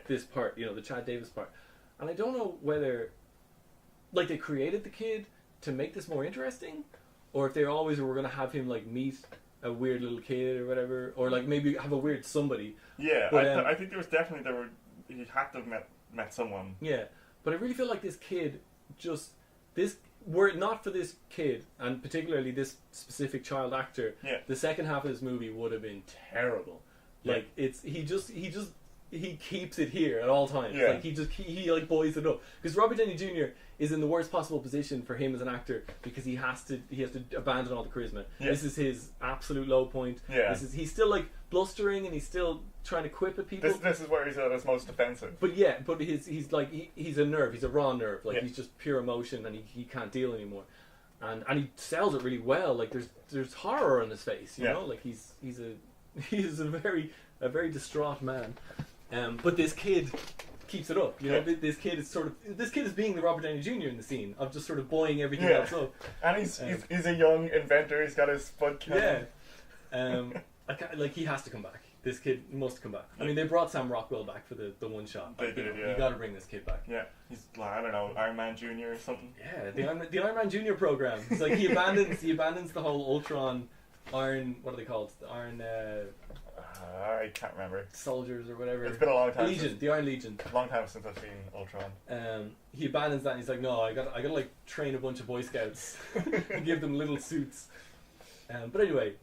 this part, you know, the Chad Davis part. And I don't know whether, like, they created the kid to make this more interesting, or if they always were going to have him, like, meet a weird little kid or whatever, or, like, maybe have a weird somebody. Yeah, but, I think he had to have met someone. Yeah. But I really feel like this kid were it not for this kid, and particularly this specific child actor, the second half of this movie would have been terrible. Yeah. Like, he keeps it here at all times. Yeah. Like, he like buoys it up. Because Robert Downey Jr. is in the worst possible position for him as an actor, because he has to abandon all the charisma. Yeah. This is his absolute low point. Yeah. He's still like blustering, and he's still trying to quip at people. This is where he's at his most offensive. But yeah, he's like he's a nerve. He's a raw nerve. Like, he's just pure emotion, and he can't deal anymore. And he sells it really well. Like, there's horror on his face. You know, like he's a very distraught man. But this kid keeps it up. You know, this kid is being the Robert Downey Jr. in the scene of just sort of buoying everything else up. And he's a young inventor. He's got his spud cannon. Yeah. Like, he has to come back. This kid must come back. I mean, they brought Sam Rockwell back for the one shot. They did, yeah. You got to bring this kid back. Yeah, he's like, I don't know, Iron Man Jr. or something. Yeah, the Iron Man Jr. program. It's like he abandons the whole Ultron Iron. What are they called? The Iron. I can't remember. Soldiers or whatever. It's been a long time. The Iron Legion. A long time since I've seen Ultron. He abandons that, and he's like, no, I gotta like train a bunch of Boy Scouts and give them little suits. But anyway,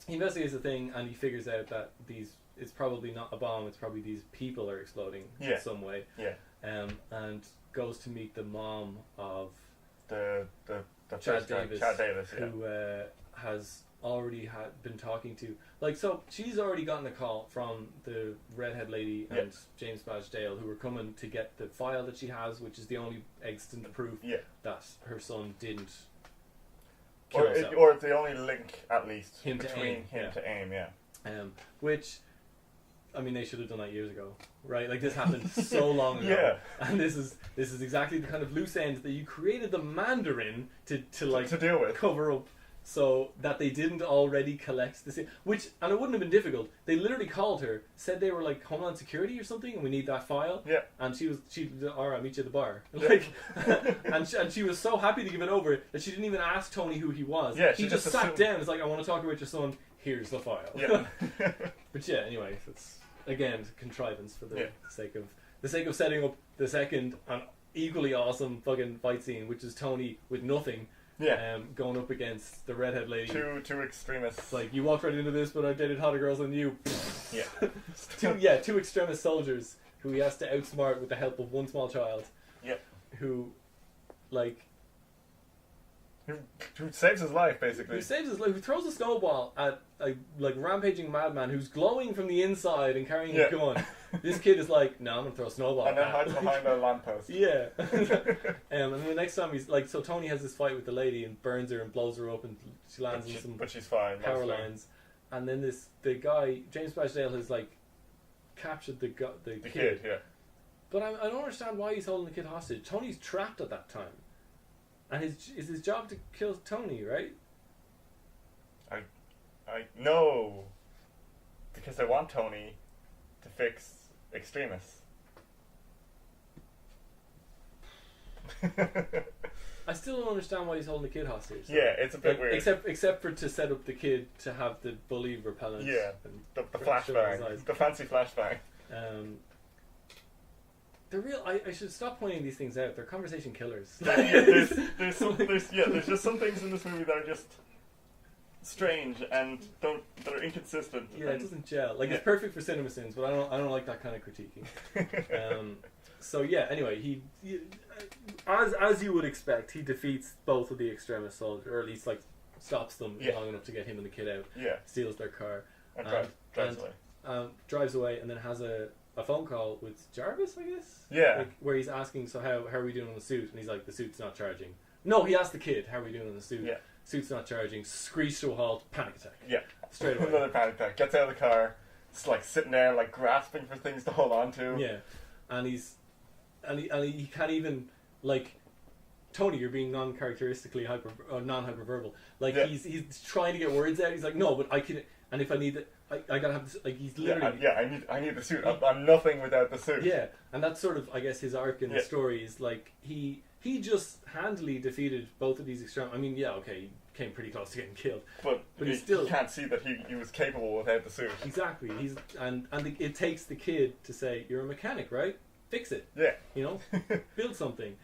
he investigates the thing, and he figures out that it's probably not a bomb. It's probably these people are exploding in some way. Yeah. And goes to meet the mom of the Chad Davis, yeah. who has already been talking to, like, so she's already gotten a call from the redhead lady and James Badge Dale, who are coming to get the file that she has, which is the only extant proof that her son didn't kill himself. Or the only link, at least, between him to AIM, which, I mean, they should have done that years ago, right? Like, this happened so long ago. Yeah. And this is exactly the kind of loose end that you created the Mandarin to deal with, cover up, so that they didn't already collect the which, and it wouldn't have been difficult. They literally called her, said they were like Homeland Security or something, and we need that file. Yeah. And she alright, I'll meet you at the bar. Like, and she was so happy to give it over that she didn't even ask Tony who he was. Yeah. He just sat down. It's like, I want to talk about your son. Here's the file. Yeah. But yeah, anyway, it's again contrivance for the sake of setting up the second and equally awesome fucking fight scene, which is Tony with nothing. Yeah. Going up against the redhead lady. Two extremists. It's like, you walked right into this, but I dated hotter girls than you. Yeah. Two extremist soldiers who he has to outsmart with the help of one small child. Yeah. Who saves his life, basically. Who saves his life. Who throws a snowball at a rampaging madman who's glowing from the inside and carrying a gun. This kid is like, no, I'm going to throw a snowball. And then hides behind a lamppost. Yeah. And the next time he's like, so Tony has this fight with the lady and burns her and blows her up, and she lands in some but she's fine, power lines. And then the guy, James Badge Dale, has like captured the kid. Yeah. But I don't understand why he's holding the kid hostage. Tony's trapped at that time. And it's his job to kill Tony, right? No. because they want Tony to fix extremists. I still don't understand why he's holding the kid hostage. So. Yeah, it's a bit weird. Except for to set up the kid to have the bully repellent. Yeah, the flashbang, the fancy flashbang. They're real. I should stop pointing these things out. They're conversation killers. There's just some things in this movie that are just strange and that are inconsistent. Yeah, it doesn't gel. Like it's perfect for cinema sins, but I don't like that kind of critiquing. So yeah, anyway, he as you would expect, he defeats both of the extremist soldiers, or at least like stops them long enough to get him and the kid out. Yeah, steals their car and drives away, and then has a phone call with Jarvis, I guess. Yeah, like, where he's asking, so how are we doing on the suit? And he's like, the suit's not charging. No, he asked the kid, how are we doing on the suit? Yeah, suit's not charging. Screech to a halt. Panic attack. Yeah, straight away. Another panic attack. Gets out of the car. It's like sitting there, like grasping for things to hold on to. Yeah, and he can't even, like, Tony, you're being non-characteristically non-hyperverbal. Like he's trying to get words out. He's like, no, but I can, and if I need it, I gotta have this. Like he's literally. I need the suit. I'm nothing without the suit. Yeah, and that's sort of, I guess, his arc in the story is like he just handily defeated both of these extreme. I mean, yeah, okay, he came pretty close to getting killed, but he still can't see that he was capable without the suit. Exactly. It takes the kid to say, "You're a mechanic, right? Fix it." Yeah. You know, build something.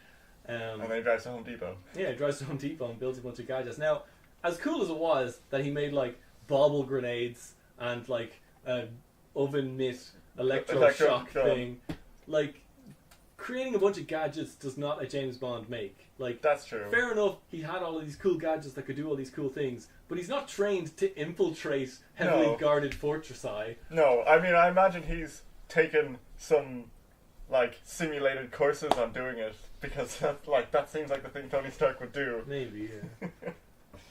And then he drives to Home Depot. Yeah, he drives to Home Depot and builds a bunch of gadgets. Now, as cool as it was that he made like bobble grenades and like oven mitt electroshock thing, like creating a bunch of gadgets does not a James Bond make. Like, that's true. Fair enough, he had all of these cool gadgets that could do all these cool things, but he's not trained to infiltrate heavily guarded fortressi. No, I mean, I imagine he's taken some like simulated courses on doing it, because that seems like the thing Tony Stark would do. Maybe, yeah.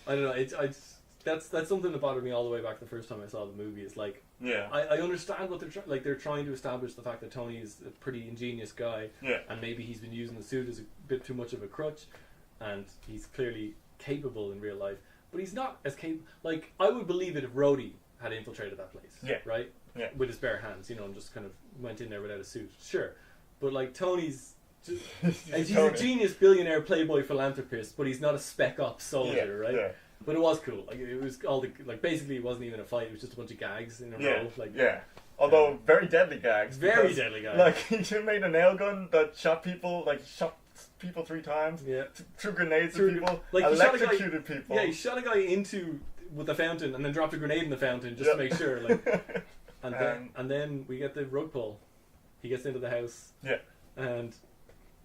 I don't know. That's something that bothered me all the way back the first time I saw the movie. It's like, I understand what they're trying to establish the fact that Tony is a pretty ingenious guy, and maybe he's been using the suit as a bit too much of a crutch, and he's clearly capable in real life, but he's not as capable. Like, I would believe it if Rhodey had infiltrated that place, right? Yeah, with his bare hands, and just kind of went in there without a suit, sure. But like Tony's. He's a genius billionaire playboy philanthropist, but he's not a spec ops soldier, right? Yeah. But it was cool. Like, it was all the basically it wasn't even a fight. It was just a bunch of gags in a row. Like, although very deadly gags. Very deadly gags. Like, he made a nail gun that shot people 3 times. Yeah. Threw grenades at people. Like, electrocuted people. Yeah, he shot a guy with the fountain and then dropped a grenade in the fountain just to make sure. Like, and then we get the rug pull. He gets into the house. Yeah. And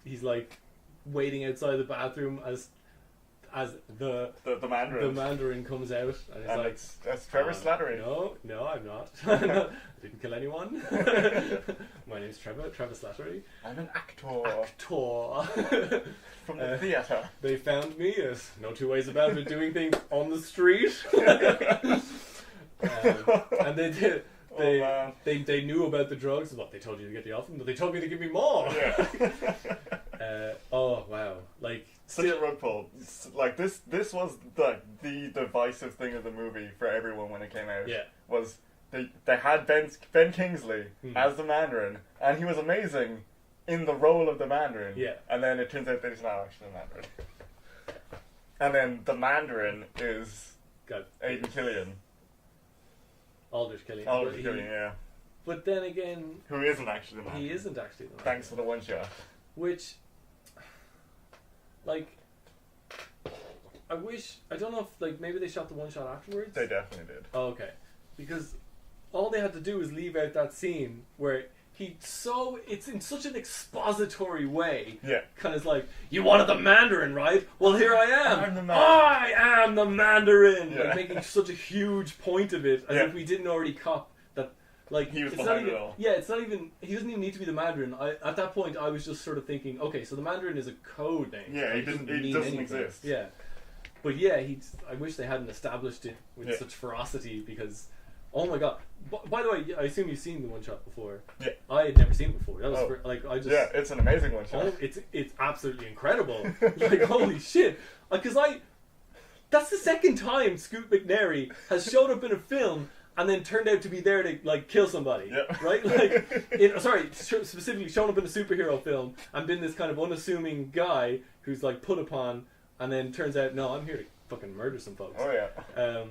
he's like waiting outside the bathroom as the Mandarin comes out, and he's like, "That's Trevor Slattery." No, I'm not. I didn't kill anyone. My name's Trevor Slattery. I'm an actor. From the theatre. They found me. There's no two ways about it. Doing things on the street. And they did. They knew about the drugs. What, they told you to get the off them, but they told me to give me more. Yeah. Oh wow! Like, such a rug pull. Like, this was the divisive thing of the movie for everyone when it came out. Yeah. Was they had Ben Kingsley as the Mandarin, and he was amazing in the role of the Mandarin. Yeah. And then it turns out that he's not actually the Mandarin. And then the Mandarin is Aidan Killian. Aldrich Killian. Yeah. But then again... Who isn't actually the Mandarin. He isn't actually the Mandarin. Thanks for the one shot. Which... Like... I don't know if, like, maybe they shot the one shot afterwards? They definitely did. Oh, okay. Because all they had to do was leave out that scene where... It's in such an expository way. Yeah. Kind of like, you wanted the Mandarin, right? Well, here I am. I'm the Mandarin. I am the Mandarin. Yeah. Like, making such a huge point of it, as if we didn't already cop that. Like, he was behind it all. Yeah, it's not even. He doesn't even need to be the Mandarin. At that point, I was just sort of thinking, okay, so the Mandarin is a code name. Yeah, it doesn't exist. Yeah, but yeah, I wish they hadn't established it with such ferocity, because. Oh my god! By the way, I assume you've seen the one shot before. Yeah, I had never seen it before. That was it's an amazing one shot. It's absolutely incredible. Like, holy shit! Because that's the second time Scoot McNairy has showed up in a film and then turned out to be there to like kill somebody, right? Like, specifically shown up in a superhero film and been this kind of unassuming guy who's like put upon, and then turns out, no, I'm here to fucking murder some folks. Oh yeah.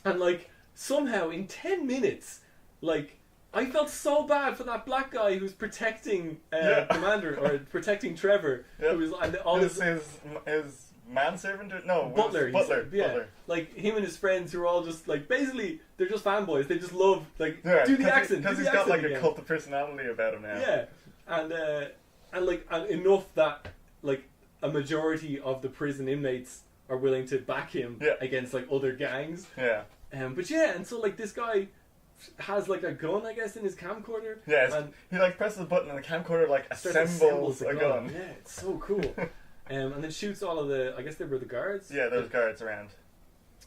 And like somehow in 10 minutes, like I felt so bad for that black guy who's protecting the Mandarin or protecting Trevor, who was and all his manservant? No, butler. Butler. Butler. Like him and his friends who are all just like basically they're just fanboys. They just love like do the accent because he's got like a cult of personality about him now. Yeah, and enough that like a majority of the prison inmates are willing to back him against like other gangs. Yeah. But yeah, and so like this guy has like a gun, I guess, in his camcorder. Yeah, and he like presses the button and the camcorder like assembles a gun. Yeah, it's so cool. And then shoots all of the, I guess they were the guards. Yeah, there's guards around.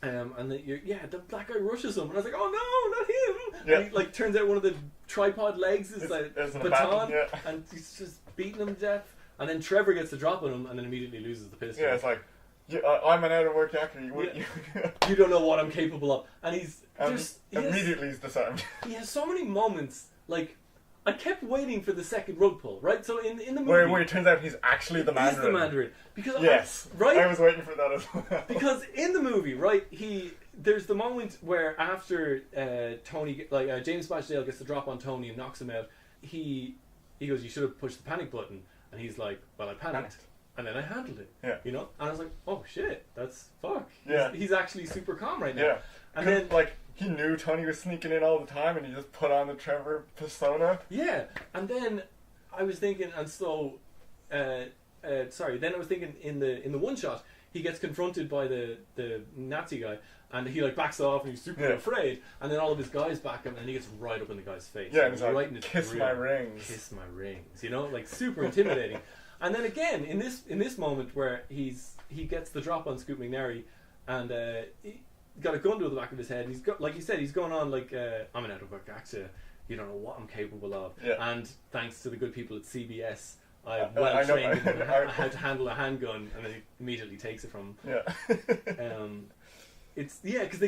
And then the black guy rushes him, and I was like, oh no, not him! Yeah. And he like turns out one of the tripod legs is like a baton, and he's just beating him to death. And then Trevor gets the drop on him, and then immediately loses the pistol. Yeah, it's like, I'm an out of work actor. You don't know what I'm capable of, and he's immediately he's disarmed. He has so many moments like. I kept waiting for the second rug pull, right? So in the movie, where it turns out he's actually the Mandarin. He's the Mandarin because I was waiting for that as well. Because in the movie, right, there's the moment where after Tony, like James Spatchdale gets the drop on Tony and knocks him out. He goes, "You should have pushed the panic button," and he's like, "Well, I panicked, and then I handled it." Yeah, you know, and I was like, "Oh shit, that's fuck." Yeah, he's actually super calm right now. Yeah, and then like. He knew Tony was sneaking in all the time, and he just put on the Trevor persona. Yeah, and then I was thinking, and so, then I was thinking in the one shot, he gets confronted by the Nazi guy, and he like backs off, and he's super afraid, and then all of his guys back him, and he gets right up in the guy's face. Yeah, and he's like, right in his "Kiss my rings, kiss my rings," you know, like super intimidating. And then again in this moment where he gets the drop on Scoot McNairy, and got a gun to the back of his head, and he's got, like you said, he's going on like, I'm an out of work actor, you don't know what I'm capable of, and thanks to the good people at CBS, I'm well trained in how to handle a handgun, and then he immediately takes it from him. It's because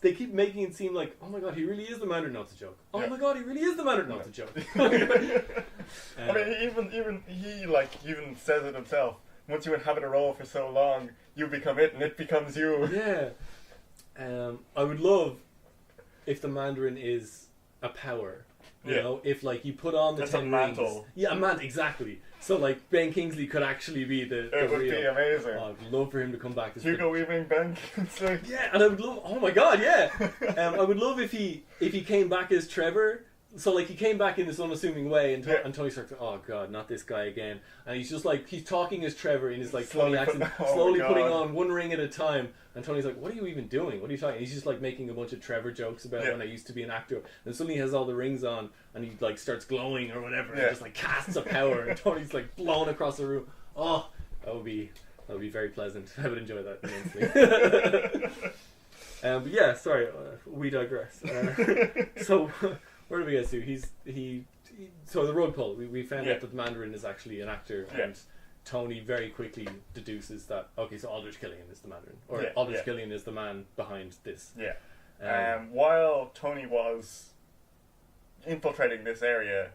they keep making it seem like, oh my god, he really is the Mandarin, not a joke. Oh my god, he really is the Mandarin, not a joke. I mean, even he like even says it himself. Once you inhabit a role for so long, you become it, and it becomes you. Yeah. I would love if the Mandarin is a power. You know, if like you put on the 10 mantle. rings. Yeah, a mantle, exactly. So like Ben Kingsley could actually be the It would real. be amazing. Oh, I'd love for him to come back. Hugo Weaving, Ben Kingsley. Yeah, and I would love. Oh my god, yeah. I would love if he came back as Trevor. So like he came back in this unassuming way, and Tony Stark's like, oh god, not this guy again. And he's just like, he's talking as Trevor in his like funny accent, slowly putting on one ring at a time. And Tony's like, what are you even doing? What are you talking? He's just like making a bunch of Trevor jokes about when I used to be an actor. And suddenly he has all the rings on, and he like starts glowing or whatever, and just like casts a power, and Tony's like blown across the room. Oh, that would be very pleasant. I would enjoy that immensely. But yeah, sorry, we digress. So. Where do we get to? So the rug pull. We found out that the Mandarin is actually an actor, and Tony very quickly deduces that so Aldrich Killian is the Mandarin, or Aldrich Killian is the man behind this. Yeah. While Tony was infiltrating this area,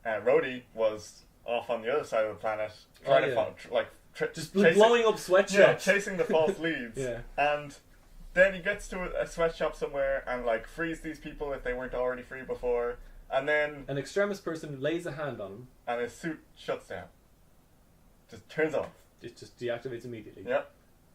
Rhodey was off on the other side of the planet trying to find, blowing up sweatshops. Yeah, chasing the false leads. Yeah. And then he gets to a sweatshop somewhere and like frees these people if they weren't already free before, and then an extremist person lays a hand on him, and his suit shuts down, just turns off. It just deactivates immediately. Yep.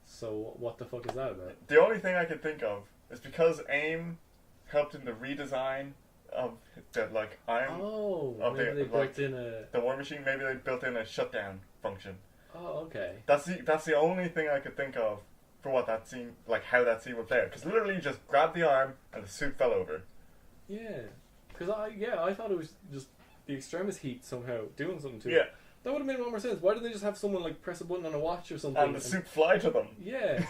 So what the fuck is that about? The only thing I could think of is because AIM helped in the redesign of the iron. Oh, of maybe they built in the War Machine. Maybe they built in a shutdown function. Oh, okay. That's the only thing I could think of. For what that scene, like how that scene would play out, because literally you just grabbed the arm and the suit fell over. Yeah, because I thought it was just the extremist heat somehow doing something to it. Yeah, that would have made more sense. Why did they just have someone like press a button on a watch or something and the suit fly to them? Yeah,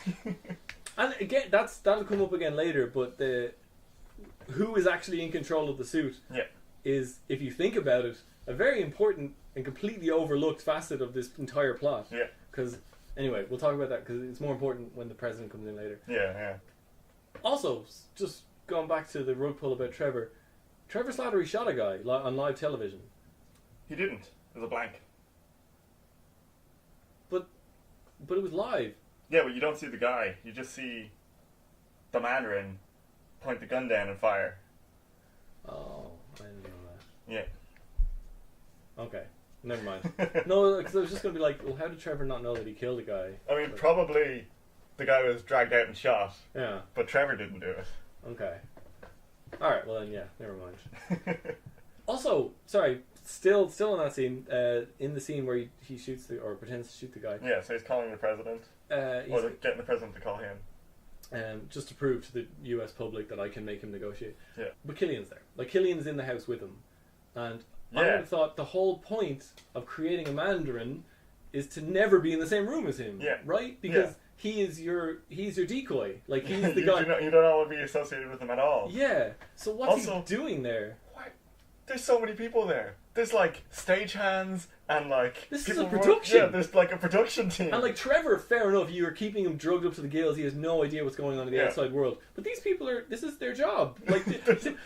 and again that'll come up again later. But who is actually in control of the suit? Yeah, is, if you think about it, a very important and completely overlooked facet of this entire plot. Yeah, because. Anyway, we'll talk about that because it's more important when the president comes in later. Yeah. Also, just going back to the rug pull about Trevor Slattery shot a guy on live television. He didn't. It was a blank. But it was live. Yeah, but you don't see the guy. You just see the Mandarin point the gun down and fire. Oh, I didn't know that. Yeah. Okay, never mind. No, because I was just going to be like, well, how did Trevor not know that he killed a guy? I mean, probably the guy was dragged out and shot. Yeah. But Trevor didn't do it. Okay. Alright, well then, yeah, never mind. Also, sorry, still in that scene, in the scene where he shoots or pretends to shoot the guy. Yeah, so he's calling the president. Or getting the president to call him. Just to prove to the US public that I can make him negotiate. Yeah. But Killian's there. Like, Killian's in the house with him. And I would have thought the whole point of creating a Mandarin is to never be in the same room as him. Yeah. Right? Because he's your decoy. Like, he's the you guy. You don't want to be associated with him at all. Yeah. So what's he doing there? What? There's so many people there. There's like stagehands and like this is a production. Yeah, there's like a production team. And like Trevor, fair enough, you are keeping him drugged up to the gills. He has no idea what's going on in the outside world. But these people this is their job. Like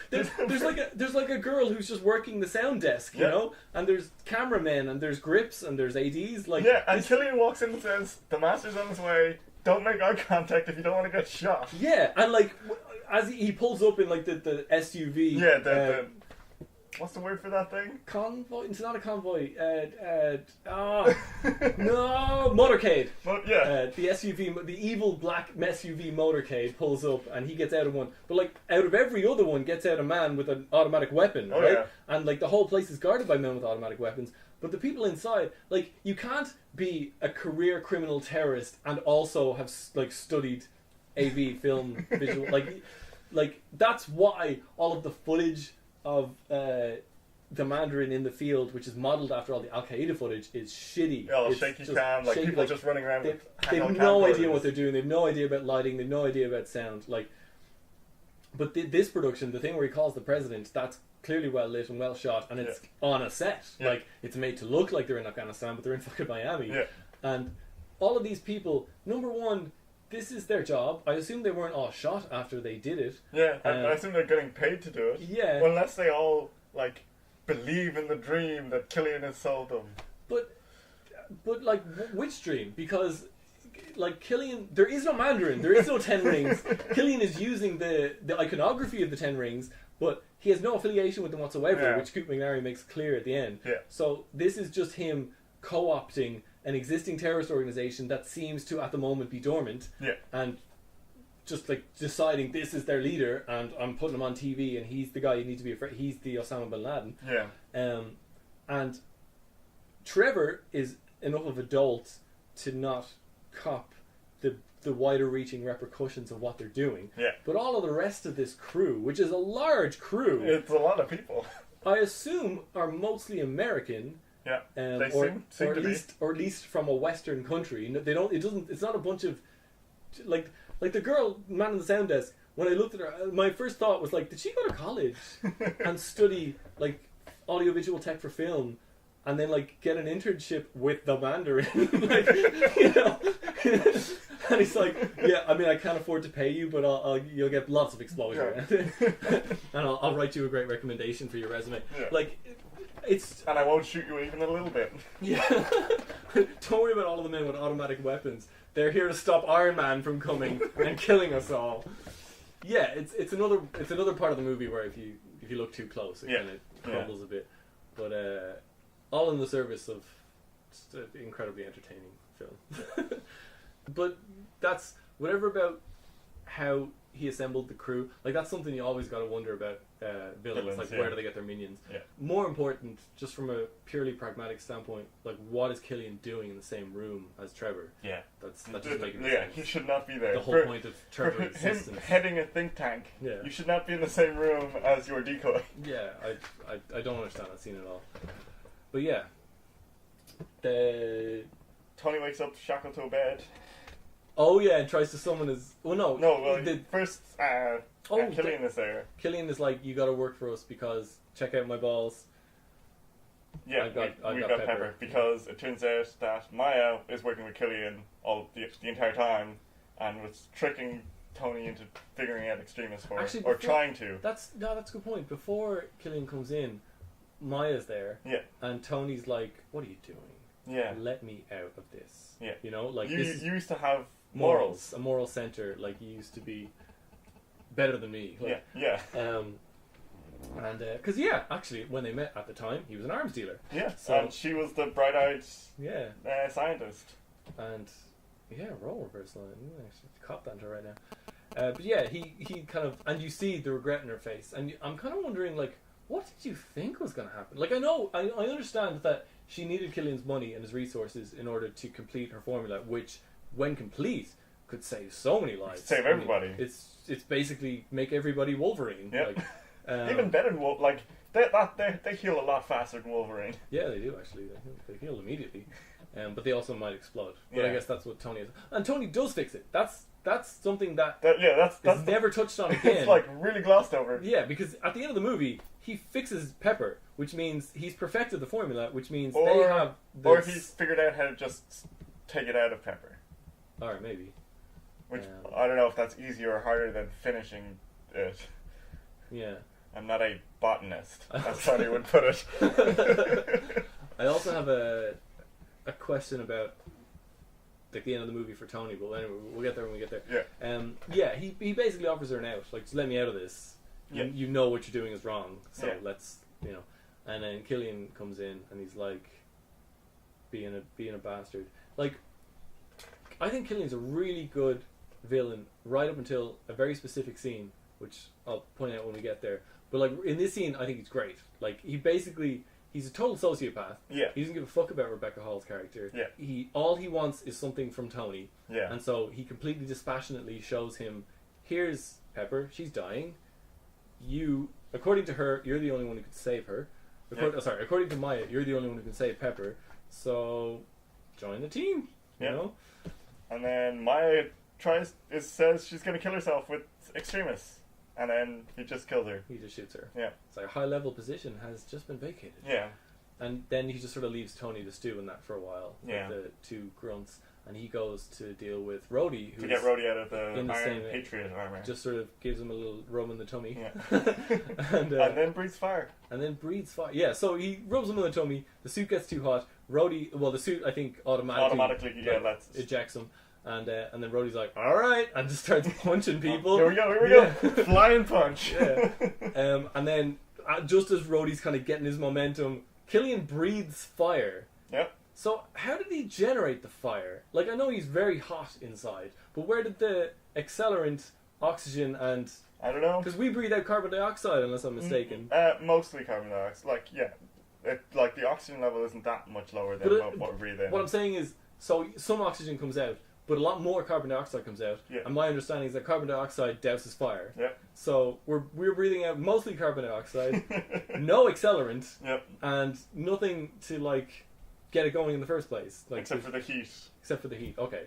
there's like a girl who's just working the sound desk, you know, and there's cameramen and there's grips and there's ADs. Like and Killian walks in and says, "The master's on his way. Don't make eye contact if you don't want to get shot." Yeah, and like as he pulls up in like the SUV. Yeah, the what's the word for that thing? Convoy? It's not a convoy. No, motorcade. The SUV, the evil black SUV motorcade pulls up, and he gets out of one. But like, out of every other one, gets out a man with an automatic weapon, right? Yeah. And like, the whole place is guarded by men with automatic weapons. But the people inside, like, you can't be a career criminal terrorist and also have like studied AV film visual. Like that's why all of the footage of the Mandarin in the field, which is modelled after all the Al Qaeda footage, is shitty. Yeah, all shaky cam, like people just running around. They have no idea what they're doing. They have no idea about lighting. They have no idea about sound. Like, but this production, the thing where he calls the president, that's clearly well lit and well shot, and it's on a set. Yeah. Like, it's made to look like they're in Afghanistan, but they're in fucking Miami. Yeah. And all of these people, number one, this is their job. I assume they weren't all shot after they did it. Yeah, I assume they're getting paid to do it. Yeah. Well, unless they all, like, believe in the dream that Killian has sold them. But like, which dream? Because, like, Killian, there is no Mandarin, there is no 10 rings. Killian is using the iconography of the 10 rings, but he has no affiliation with them whatsoever, which Coop McNary makes clear at the end. Yeah. So this is just him co-opting an existing terrorist organization that seems to, at the moment, be dormant. Yeah. And just, like, deciding this is their leader, and I'm putting him on TV, and he's the guy you need to be afraid. He's the Osama bin Laden. Yeah. And Trevor is enough of an adult to not cop the wider reaching repercussions of what they're doing. Yeah. But all of the rest of this crew, which is a large crew, it's a lot of people, I assume are mostly American. Yeah. Or at least from a Western country. They don't. It's not a bunch of like the girl, man in the sound desk. When I looked at her, my first thought was like, did she go to college and study like audiovisual tech for film? And then, like, get an internship with the Mandarin, like, you know. And he's like, "Yeah, I mean, I can't afford to pay you, but you'll get lots of exposure, and I'll write you a great recommendation for your resume." Yeah. Like, and I won't shoot you even a little bit. Yeah. Don't worry about all of the men with automatic weapons. They're here to stop Iron Man from coming and killing us all. Yeah, it's another part of the movie where if you look too close, it kind of crumbles a bit, but. All in the service of just an incredibly entertaining film. But that's whatever about how he assembled the crew. Like, that's something you always got to wonder about villains. Like, where do they get their minions? Yeah. More important, just from a purely pragmatic standpoint, like, what is Killian doing in the same room as Trevor? Yeah. That doesn't make any sense. Yeah, he should not be there. The whole point of Trevor's existence. Him heading a think tank. Yeah. You should not be in the same room as your decoy. Yeah, I don't understand that scene at all. But yeah, Tony wakes up shackled to a bed. Oh yeah, and tries to summon his. Oh no, first Killian is there. Killian is like, "You got to work for us because check out my balls." Yeah, we got Pepper because it turns out that Maya is working with Killian all the entire time and was tricking Tony into figuring out extremists for Actually, or trying to. That's a good point. Before Killian comes in, Maya's there. Yeah. And Tony's like, "What are you doing? Yeah. Let me out of this." Yeah. You know, like you this used to have morals. A moral center. Like you used to be better than me. Like, yeah. And because actually, when they met at the time, he was an arms dealer. Yeah. So, and she was the bright-eyed scientist. And role reversal. I actually caught that right now. But yeah, he kind of, and you see the regret in her face, and I'm kind of wondering, like, what did you think was going to happen? Like, I understand that she needed Killian's money and his resources in order to complete her formula, which, when complete, could save so many lives. Save everybody. It's basically make everybody Wolverine. Yep. Like, even better than Wolverine. Like they heal a lot faster than Wolverine. Yeah, they do actually. They heal immediately, but they also might explode. But Yeah. I guess that's what Tony is, and Tony does fix it. That's something that's That's never touched on again. It's like really glossed over. Yeah, because at the end of the movie, he fixes Pepper, which means he's perfected the formula, which means they have this... Or he's figured out how to just take it out of Pepper. Alright, maybe. Which, I don't know if that's easier or harder than finishing it. Yeah. I'm not a botanist. That's how you would put it. I also have a question about like the end of the movie for Tony, but anyway, we'll get there when we get there. Yeah. He basically offers her an out, like, just let me out of this. Yeah. You know what you're doing is wrong, so let's, And then Killian comes in and he's like being a bastard. Like, I think Killian's a really good villain right up until a very specific scene, which I'll point out when we get there. But like in this scene, I think he's great. Like he's a total sociopath. Yeah. He doesn't give a fuck about Rebecca Hall's character. Yeah. All he wants is something from Tony. Yeah. And so he completely dispassionately shows him, here's Pepper, she's dying. You, according to her, you're the only one who can save her. According to Maya, you're the only one who can save Pepper. So join the team. You know? And then Maya says she's gonna kill herself with extremists. And then he just kills her. He just shoots her. Yeah. It's like a high level position has just been vacated. Yeah. And then he just sort of leaves Tony to stew in that for a while. Yeah. With the two grunts. And he goes to deal with Rhodey. To get Rhodey out of the in the Iron same Patriot armor. Just sort of gives him a little rub in the tummy. Yeah. and then breathes fire. Yeah, so he rubs him in the tummy. The suit gets too hot. Rhodey, the suit, I think, automatically ejects him. And then Rhodey's like, alright, and just starts punching people. Here we go. Flying punch. Yeah. And then, just as Rhodey's kind of getting his momentum, Killian breathes fire. Yep. So, how did he generate the fire? Like, I know he's very hot inside, but where did the accelerant, oxygen, and... I don't know. Because we breathe out carbon dioxide, unless I'm mistaken. Mostly carbon dioxide. Like, yeah. The oxygen level isn't that much lower than what we breathe in. What I'm saying is, so some oxygen comes out, but a lot more carbon dioxide comes out. Yeah. And my understanding is that carbon dioxide douses fire. Yep. So we're breathing out mostly carbon dioxide, no accelerant, and nothing to like get it going in the first place. Like except for the heat. Except for the heat. Okay.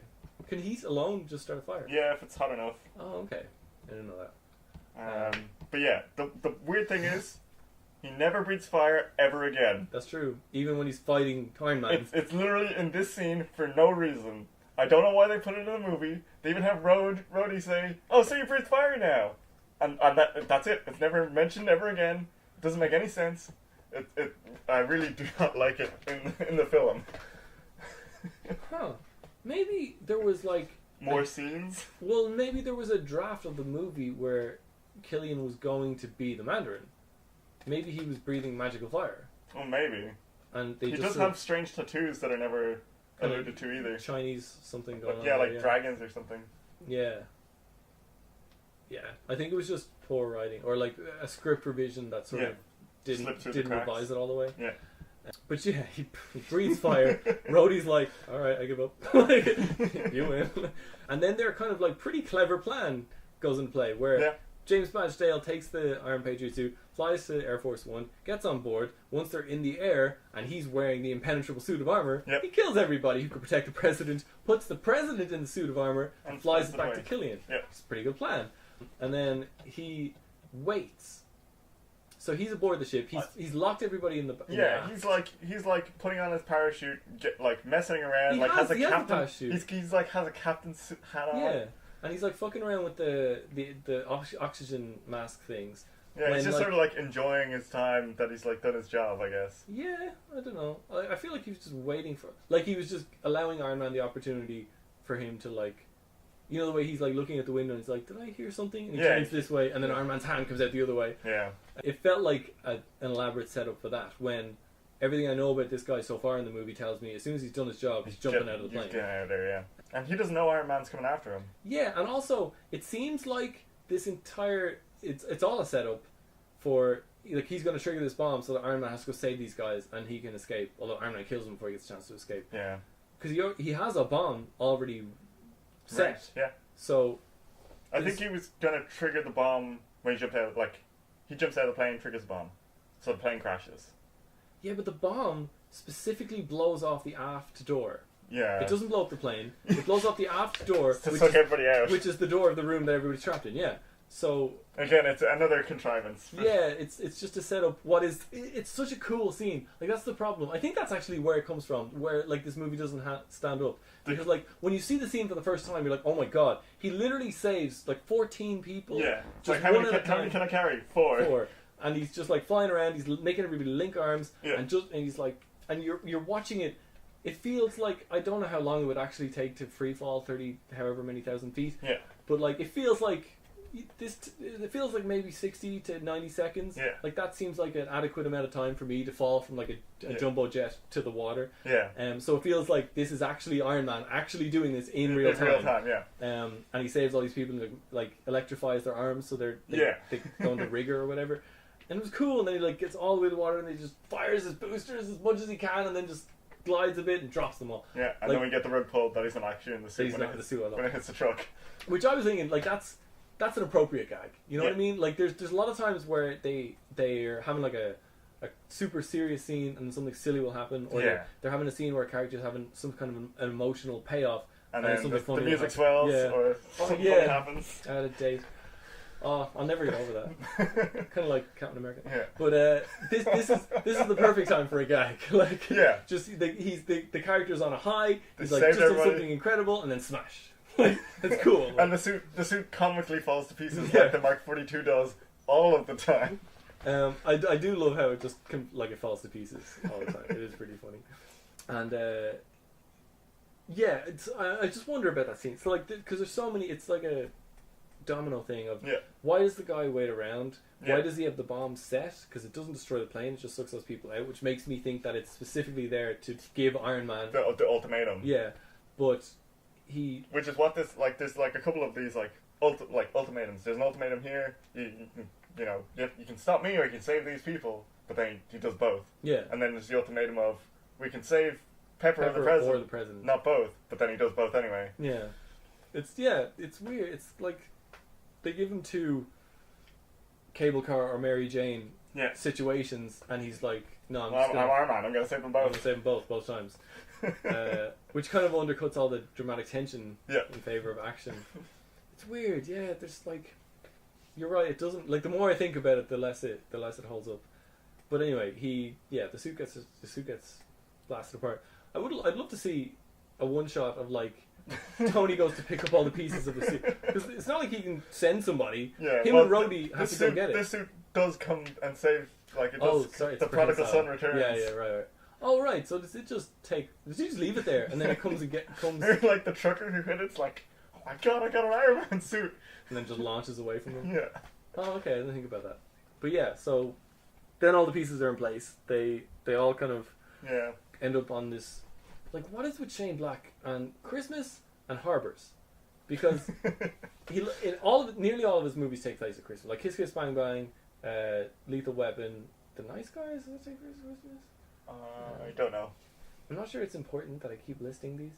Can heat alone just start a fire? Yeah, if it's hot enough. Oh, okay. I didn't know that. But yeah, the weird thing is, he never breathes fire ever again. That's true. Even when he's fighting Time Man. It's literally in this scene for no reason. I don't know why they put it in the movie. They even have Rhodey say, "Oh, so you breathe fire now," and that's it. It's never mentioned ever again. It doesn't make any sense. I really do not like it in the film. Huh? Maybe there was like more scenes. Well, maybe there was a draft of the movie where Killian was going to be the Mandarin. Maybe he was breathing magical fire. Well, maybe. And he does have strange tattoos that are never alluded to either. Chinese something going on. Yeah, like dragons or something. Yeah. Yeah, I think it was just poor writing, or like a script revision that sort of didn't revise it all the way. Yeah. But yeah, he breathes fire. Rhodey's like, alright, I give up. You win. And then their kind of like pretty clever plan goes into play, where James Badge-Dale takes the Iron Patriot suit, flies to Air Force One, gets on board. Once they're in the air, and he's wearing the impenetrable suit of armor, he kills everybody who could protect the president, puts the president in the suit of armor, and flies it back to Killian. It's a pretty good plan. And then he waits. So he's aboard the ship. He's locked everybody in the he's like putting on his parachute, messing around. He has a parachute. He's like has a captain's hat on. Yeah, And he's like fucking around with the oxygen mask things. Yeah, he's just sort of like enjoying his time that he's like done his job, I guess. Yeah, I don't know. I feel like he was just waiting for, like he was just allowing Iron Man the opportunity for him to like, you know the way he's like looking at the window and he's like, did I hear something? And he turns this way and then Iron Man's hand comes out the other way. Yeah. It felt like an elaborate setup for that, when everything I know about this guy so far in the movie tells me as soon as he's done his job, he's jumping out of the plane. He's getting out of there, yeah. And he doesn't know Iron Man's coming after him. Yeah, and also, it seems like this entire... It's all a setup for... Like, he's going to trigger this bomb so that Iron Man has to go save these guys and he can escape. Although Iron Man kills him before he gets a chance to escape. Yeah. Because he has a bomb already set. Right, yeah. So... I think he was going to trigger the bomb when he jumped out. Like, he jumps out of the plane, triggers the bomb. So the plane crashes. Yeah, but the bomb specifically blows off the aft door. Yeah. It doesn't blow up the plane. It blows up the aft door, to suck everybody out. Which is the door of the room that everybody's trapped in. Yeah. So again, it's another contrivance. Yeah, it's just to set up what is. It's such a cool scene. Like that's the problem. I think that's actually where it comes from. Where like this movie doesn't stand up because like when you see the scene for the first time, you're like, oh my god, he literally saves like 14 people. Yeah. Just like, how many can I carry? Four. And he's just like flying around. He's making everybody link arms. Yeah. And he's like, and you're watching it. It feels like, I don't know how long it would actually take to free fall 30 however many thousand feet. Yeah. But like it feels like it feels like maybe 60 to 90 seconds. Yeah. Like that seems like an adequate amount of time for me to fall from like a jumbo jet to the water. Yeah. So it feels like this is actually Iron Man actually doing this in real time. Yeah. And he saves all these people and like electrifies their arms so they go into rigor or whatever. And it was cool, and then he like gets all the way to the water and he just fires his boosters as much as he can and then just glides a bit and drops them all. Yeah, and then we get the rug pulled that he's not actually in the suit when it hits the truck. Which I was thinking, like that's an appropriate gag. You know what I mean? Like there's a lot of times where they're having like a super serious scene and something silly will happen, or they're having a scene where a character's having some kind of an emotional payoff, and then the music swells or something funny happens. Out of date. Oh, I'll never get over that. Kind of like Captain America. Yeah. But this is the perfect time for a gag. Like, just the character's on a high. He's like just did something incredible, and then smash. Like, it's cool. And the suit comically falls to pieces like the Mark 42 does all of the time. I do love how it just it falls to pieces all the time. It is pretty funny. And I just wonder about that scene. So like, because there's so many. It's like a domino thing of why does the guy wait around? Why does he have the bomb set? Because it doesn't destroy the plane, it just sucks those people out, which makes me think that it's specifically there to give Iron Man the ultimatum. Yeah, but which is what this like. There's like a couple of these like ultimatums. There's an ultimatum here. You can stop me or you can save these people, but then he does both. Yeah, and then there's the ultimatum of we can save Pepper or the president, not both, but then he does both anyway. Yeah, it's weird. It's like they give him two Cable Car or Mary Jane situations, and he's like, "No, I'm Iron Man. I'm going to save them both. I'm going to save them both times," which kind of undercuts all the dramatic tension in favor of action. It's weird. Yeah, there's like, you're right. It doesn't like the more I think about it, the less it holds up. But anyway, the suit gets blasted apart. I'd love to see a one shot of like. Tony goes to pick up all the pieces of the suit because it's not like he can send somebody. Yeah, him and Rhodey have to go get it. This suit does come and save, like it does. The prodigal son returns. Yeah, right. Oh, right. So does it just take? Does he just leave it there and then it comes? Like the trucker who hit it's like, oh my god, I got an Iron Man suit, and then just launches away from him. Yeah. Oh, okay. I didn't think about that. But yeah, so then all the pieces are in place. They all kind of end up on this. Like, what is with Shane Black and Christmas and Harbours? Because nearly all of his movies take place at Christmas. Like Kiss Kiss Bang Bang, Lethal Weapon, The Nice Guys. Does it take place at Christmas? I don't know. I'm not sure it's important that I keep listing these.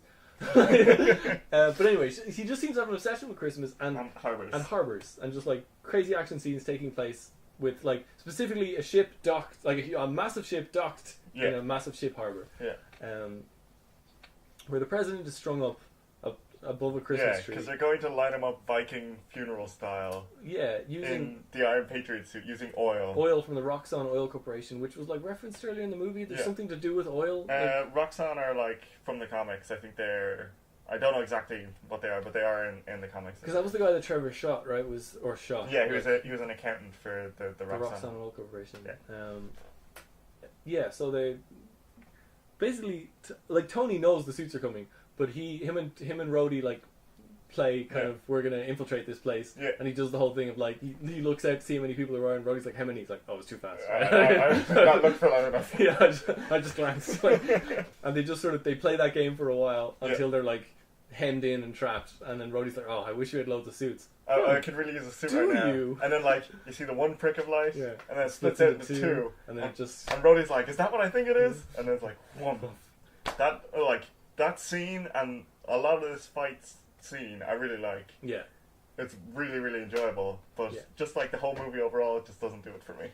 But anyway, he just seems to have an obsession with Christmas and Harbours, and just like crazy action scenes taking place with like specifically a ship docked, like a massive ship docked in a massive ship harbour. Yeah. Where the president is strung up above a Christmas tree. Because they're going to line him up Viking funeral style. Yeah, using in the Iron Patriot suit, using oil. Oil from the Roxxon Oil Corporation, which was like referenced earlier in the movie. There's something to do with oil. Roxxon are like from the comics. I think they're. I don't know exactly what they are, but they are in the comics. Because that was the guy that Trevor shot, right? Shot. Yeah, he was an accountant for the Roxanne Oil Corporation. Yeah. So they basically like Tony knows the suits are coming, but him and Rhodey like play kind of, we're gonna infiltrate this place, and he does the whole thing of like he looks out to see how many people there are, and Rhodey's like, how many? He's like, oh, it's too fast. I not looked for long enough. Yeah, I just glanced, and they just they play that game for a while until they're like hemmed in and trapped, and then Rhodey's like, oh, I wish you had loads of suits. I could really use a suit right now. And then like you see the one prick of light, and then it splits out into two, and then and Rhodey's like, is that what I think it is? And then it's like one. That scene and a lot of this fight scene I really like. Yeah. It's really, really enjoyable, but just like the whole movie overall, it just doesn't do it for me.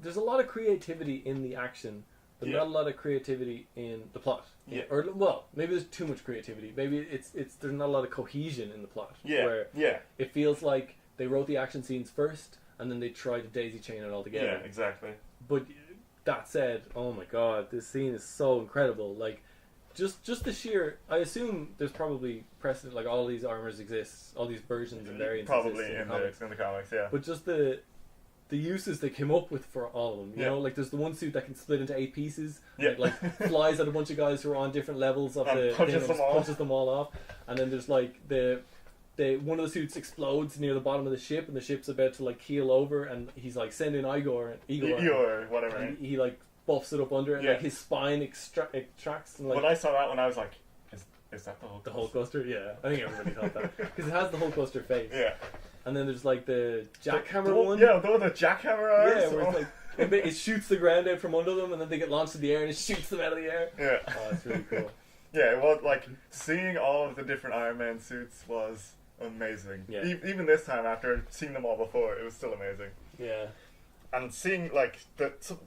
There's a lot of creativity in the action, but not a lot of creativity in the plot. Yeah. Or, well, maybe there's too much creativity. Maybe it's there's not a lot of cohesion in the plot. Yeah. Where it feels like they wrote the action scenes first, and then they tried to daisy chain it all together. Yeah, exactly. But that said, oh my god, this scene is so incredible. Like, just the sheer, I assume there's probably precedent, like all these armors exist, all these versions and variants probably exist in the comics, yeah. But just the uses they came up with for all of them, you know, like there's the one suit that can split into 8 pieces, like flies at a bunch of guys who are on different levels of the punches them all off, and then there's like the one of the suits explodes near the bottom of the ship, and the ship's about to like keel over, and he's like, send in Igor, whatever. And he like buffs it up under, and like his spine extracts. And, like, when I saw that one, I was like, is that the Hulkbuster? The Hulkbuster, yeah. I think everybody thought that because it has the Hulkbuster face. Yeah. And then there's like the jackhammer one. Yeah, the one with the jackhammer eyes. Yeah, where it's like it shoots the ground out from under them, and then they get launched in the air, and it shoots them out of the air. Yeah. Oh, it's really cool. Yeah, it was like seeing all of the different Iron Man suits was amazing. Yeah. Even this time, after seeing them all before, it was still amazing. Yeah. And seeing like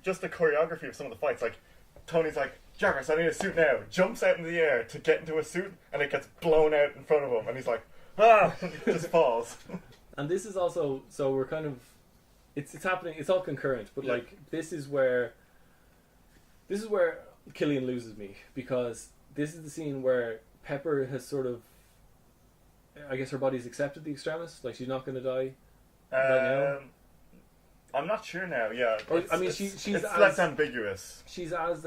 just the choreography of some of the fights, like Tony's like, Jarvis, I need a suit now. Jumps out in the air to get into a suit, and it gets blown out in front of him, and he's like, just falls. And this is also, so we're kind of, it's happening. It's all concurrent, but like this is where Killian loses me, because this is the scene where Pepper has sort of, I guess her body's accepted the extremis, like she's not going to die right now. I'm not sure now. Yeah, I mean, she's less ambiguous. She's as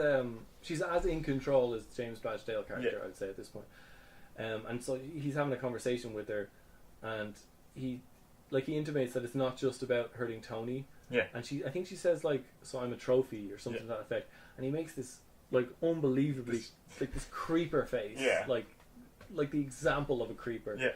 in control as James Badge Dale character, I'd say at this point. And so he's having a conversation with her, and he intimates that it's not just about hurting Tony. Yeah. And I think she says like, so I'm a trophy or something to that effect. And he makes this like unbelievably like this creeper face. Yeah. Like the example of a creeper. Yeah.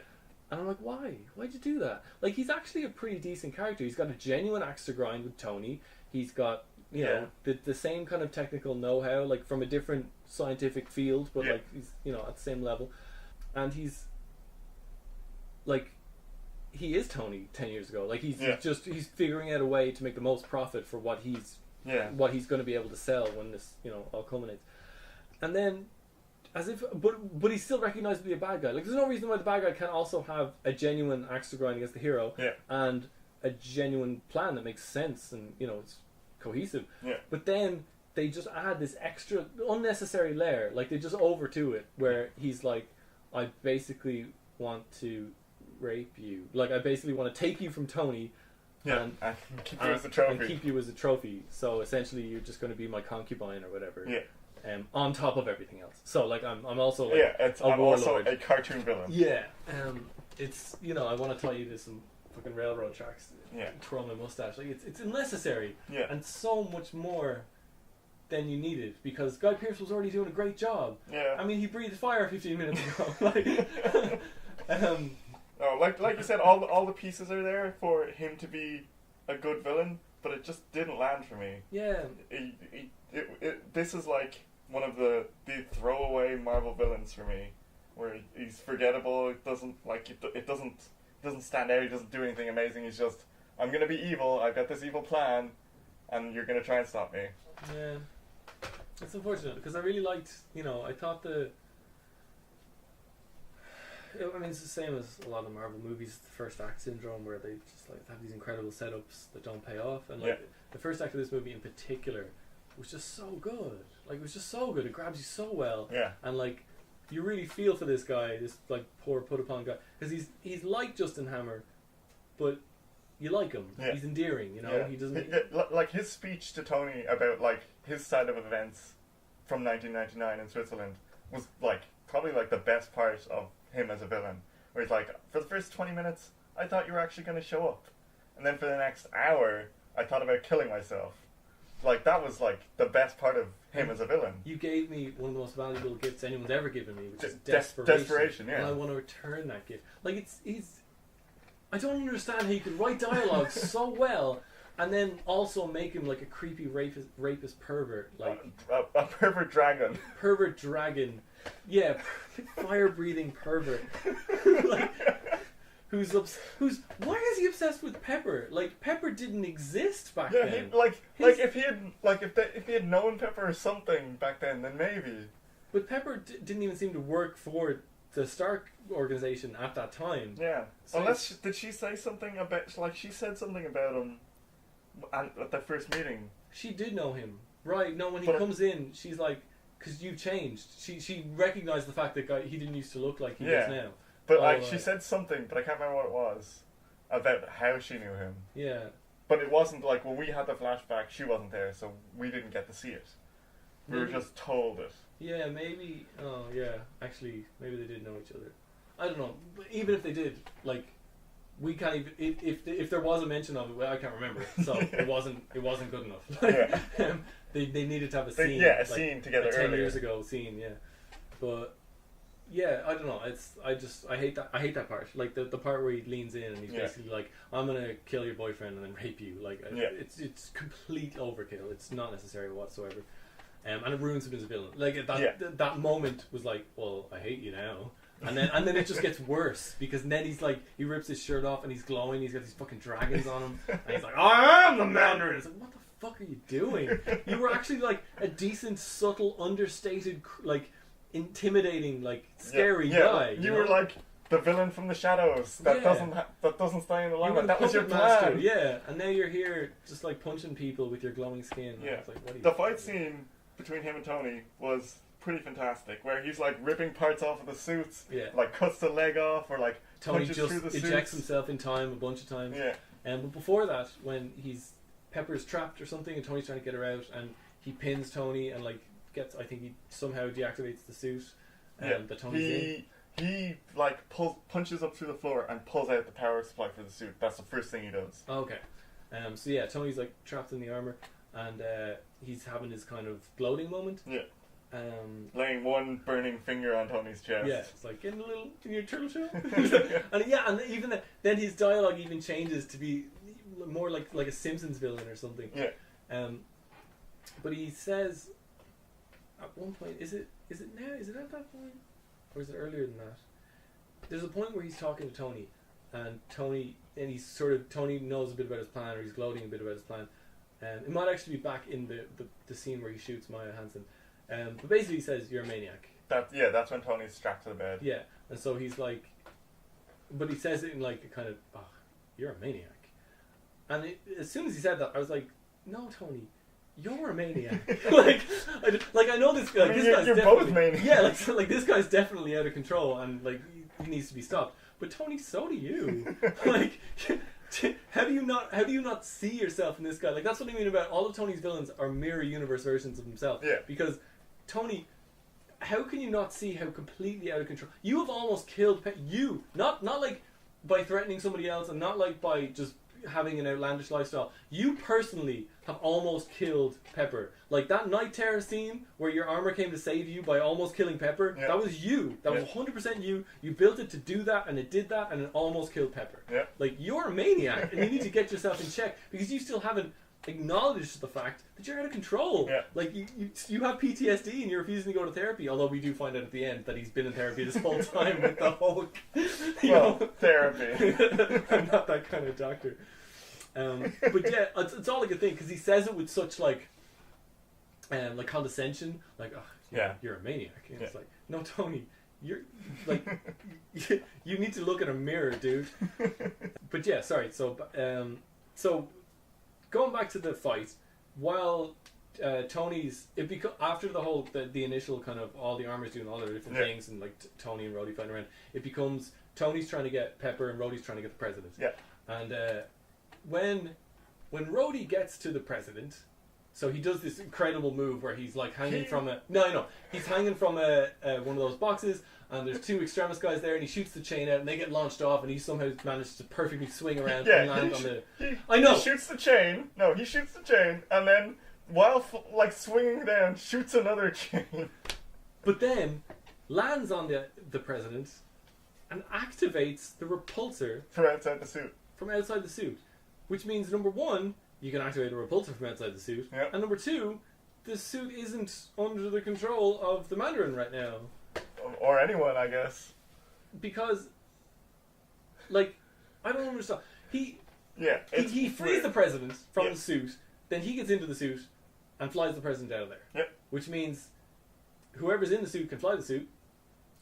And I'm like, why? Why'd you do that? Like, he's actually a pretty decent character. He's got a genuine axe to grind with Tony. He's got, you know, the same kind of technical know-how, like, from a different scientific field, but, like, he's, you know, at the same level. And he's, like, he is Tony 10 years ago. Like, he's figuring out a way to make the most profit for what he's going to be able to sell when this, you know, all culminates. And then, as if, but he's still recognized to be a bad guy. Like, there's no reason why the bad guy can't also have a genuine axe to grind against the hero, and a genuine plan that makes sense and, you know, it's cohesive. Yeah. But then they just add this extra unnecessary layer. Like, they just overdo it, where he's like, I basically want to rape you. Like, I basically want to take you from Tony. And keep you as a trophy. And keep you as a trophy. So essentially, you're just going to be my concubine or whatever. Yeah. On top of everything else. So like I'm also like I'm also a cartoon villain. Yeah. It's, you know, I want to tie you to some fucking railroad tracks. Yeah. Twirl my mustache. Like it's unnecessary. Yeah. And so much more than you needed, because Guy Pearce was already doing a great job. Yeah. I mean, he breathed fire 15 minutes ago. Like you said, all the pieces are there for him to be a good villain, but it just didn't land for me. Yeah. This is like one of the throwaway Marvel villains for me, where he's forgettable. It doesn't stand out. He doesn't do anything amazing. He's just, I'm gonna be evil. I've got this evil plan, and you're gonna try and stop me. Yeah, it's unfortunate, because I really liked. You know, I thought I mean, it's the same as a lot of Marvel movies, the first act syndrome, where they just like have these incredible setups that don't pay off, and like the first act of this movie in particular was just so good. Like, it was just so good. It grabs you so well. Yeah. And like you really feel for this guy, this like poor put upon guy, because he's like Justin Hammer, but you like him. Yeah. He's endearing, you know. Yeah. He doesn't like his speech to Tony about like his side of events from 1999 in Switzerland was like probably like the best part of him as a villain. Where he's like, for the first 20 minutes, I thought you were actually going to show up, and then for the next hour, I thought about killing myself. Like, that was like the best part of him as a villain. You gave me one of the most valuable gifts anyone's ever given me, which is desperation. Desperation, yeah. And I want to return that gift. Like, I don't understand how you could write dialogue so well, and then also make him like a creepy rapist pervert, like a pervert dragon. Pervert dragon, yeah, fire breathing pervert. Like, who's why is he obsessed with Pepper? Like, Pepper didn't exist back then. If he had known Pepper or something back then maybe. But Pepper didn't even seem to work for the Stark organization at that time. Yeah. So unless did she say something about, like, she said something about him at that first meeting. She did know him, right? No, when he comes in, she's like, because you've changed. She recognized the fact that he didn't used to look like he does now. But she said something, but I can't remember what it was, about how she knew him. Yeah. But it wasn't like, when we had the flashback, she wasn't there, so we didn't get to see it. We were just told it. Yeah, maybe. Oh, yeah. Actually, maybe they did know each other. I don't know. But even if they did, like, we can't even. If there was a mention of it, well, I can't remember. So it wasn't good enough. Yeah. They needed to have a scene. Yeah, scene together. 10 years ago, scene. Yeah, but. Yeah, I don't know. I hate that part. Like the part where he leans in and he's basically like, "I'm gonna kill your boyfriend and then rape you." Like, it's complete overkill. It's not necessary whatsoever, and it ruins him as a villain. Like that moment was like, "Well, I hate you now," and then it just gets worse because then he's like, he rips his shirt off and he's glowing. He's got these fucking dragons on him, and he's like, "I am the Mandarin." It's like, what the fuck are you doing? You were actually like a decent, subtle, understated, like. Intimidating, like scary guy. You were like the villain from the shadows that doesn't stay in the limelight. That was your plan. Yeah, and now you're here just like punching people with your glowing skin. Yeah, like, what are you the fight scene between him and Tony was pretty fantastic, where he's like ripping parts off of the suits, like cuts the leg off, or like Tony punches just through the ejects suits. himself in time a bunch of times. Yeah, but before that, when Pepper's trapped or something, and Tony's trying to get her out, and he pins Tony and like. I think he somehow deactivates the suit. That Tony's he like punches up through the floor and pulls out the power supply for the suit. That's the first thing he does. Okay. So yeah, Tony's like trapped in the armor, and he's having his kind of gloating moment. Yeah. Laying one burning finger on Tony's chest. Yeah, it's like in your turtle shell. and even then his dialogue even changes to be more like a Simpsons villain or something. Yeah. But he says. At one point, is it now? Is it at that point, or is it earlier than that? There's a point where he's talking to Tony, and Tony knows a bit about his plan, or he's gloating a bit about his plan. It might actually be back in the scene where he shoots Maya Hansen. But basically, he says, "You're a maniac." That's when Tony's strapped to the bed. Yeah, and so he's like, but he says it in like a kind of, "Oh, you're a maniac," and as soon as he said that, I was like, "No, Tony. You're a maniac." I know this guy. I mean, you're both maniacs. Yeah, like this guy's definitely out of control, and like he needs to be stopped. But Tony, so do you. Like, how do you not see yourself in this guy? Like, that's what I mean about all of Tony's villains are mirror universe versions of himself. Yeah. Because Tony, how can you not see how completely out of control you have almost killed? You not like by threatening somebody else, and not like by just having an outlandish lifestyle. You personally have almost killed Pepper. Like that night terror scene where your armor came to save you by almost killing Pepper. Yeah. That was you. That was 100% you. You built it to do that, and it did that, and it almost killed Pepper. Yeah. Like, you're a maniac, and you need to get yourself in check because you still haven't acknowledged the fact that you're out of control. Yeah. Like you have PTSD and you're refusing to go to therapy. Although we do find out at the end that he's been in therapy this whole time with the Hulk. Therapy. I'm not that kind of doctor. But yeah, it's all I can think because he says it with such like condescension, like, "Oh, you're a maniac." And it's like, no, Tony, you're like, you need to look in a mirror, dude. But yeah, sorry. So going back to the fight, while Tony's after the initial kind of all the armor's doing all their different things and like Tony and Rhodey fighting around, it becomes Tony's trying to get Pepper and Rhodey's trying to get the president. Yeah. And when Rhodey gets to the president, so he does this incredible move where he's like hanging from he's hanging from one of those boxes, and there's two extremis guys there, and he shoots the chain out, and they get launched off, and he somehow manages to perfectly swing around and land on the. I know. He shoots the chain. No, he shoots the chain, and then while swinging down, shoots another chain. But then lands on the president and activates the repulsor from outside the suit. Which means, number one, you can activate a repulsor from outside the suit. Yep. And number two, the suit isn't under the control of the Mandarin right now. Or anyone, I guess. Because, like, I don't understand. He frees weird. the president from the suit, then he gets into the suit and flies the president out of there. Yep. Which means whoever's in the suit can fly the suit,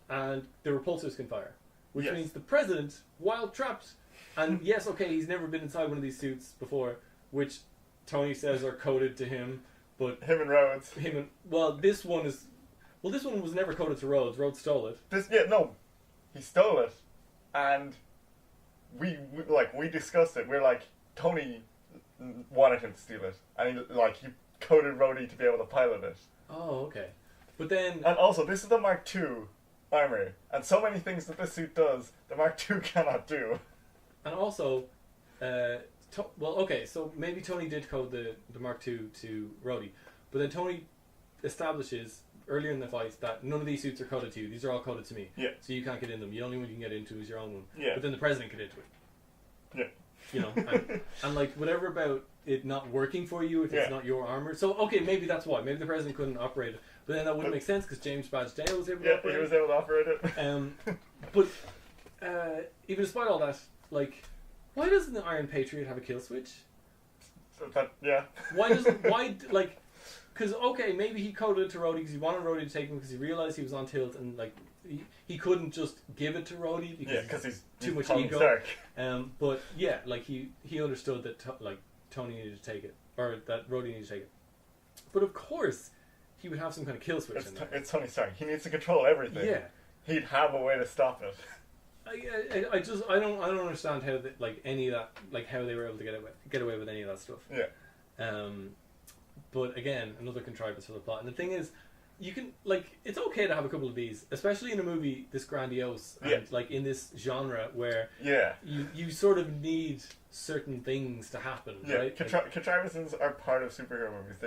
and the repulsors can fire. Which means the president, while trapped, and yes, okay, he's never been inside one of these suits before, which Tony says are coded to him, but him and Rhodes. This one was never coded to Rhodes. Rhodes stole it. He stole it, and we discussed it. We're like, Tony wanted him to steal it, and he coded Rhodey to be able to pilot it. Oh, okay. But then, and also this is the Mark II armor, and so many things that this suit does, the Mark II cannot do. And also, so maybe Tony did code the Mark II to Rhodey, but then Tony establishes earlier in the fight that none of these suits are coded to you. These are all coded to me. Yeah. So you can't get in them. The only one you can get into is your own one. Yeah. But then the president get into it. Yeah. You know, and like whatever about it not working for you if it's not your armor. So okay, maybe that's why. Maybe the president couldn't operate it. But then that wouldn't make sense because James Badge Dale was able to operate it. Yeah, he was able to operate it. But even despite all that, like, why doesn't the Iron Patriot have a kill switch? Because okay, maybe he coded it to Rhodey because he wanted Rhodey to take him because he realized he was on tilt and like he couldn't just give it to Rhodey because he's too much Tony ego. Stark. But yeah, like he understood that Tony needed to take it or that Rhodey needed to take it. But of course, he would have some kind of kill switch. It's Tony Stark. He needs to control everything. Yeah, he'd have a way to stop it. I don't understand how any of that how they were able to get away with any of that stuff. Yeah. But again, another contrivance for the plot. And the thing is, you can it's okay to have a couple of these, especially in a movie this grandiose and in this genre where you sort of need certain things to happen. Yeah, right? Contrivances are part of superhero movies.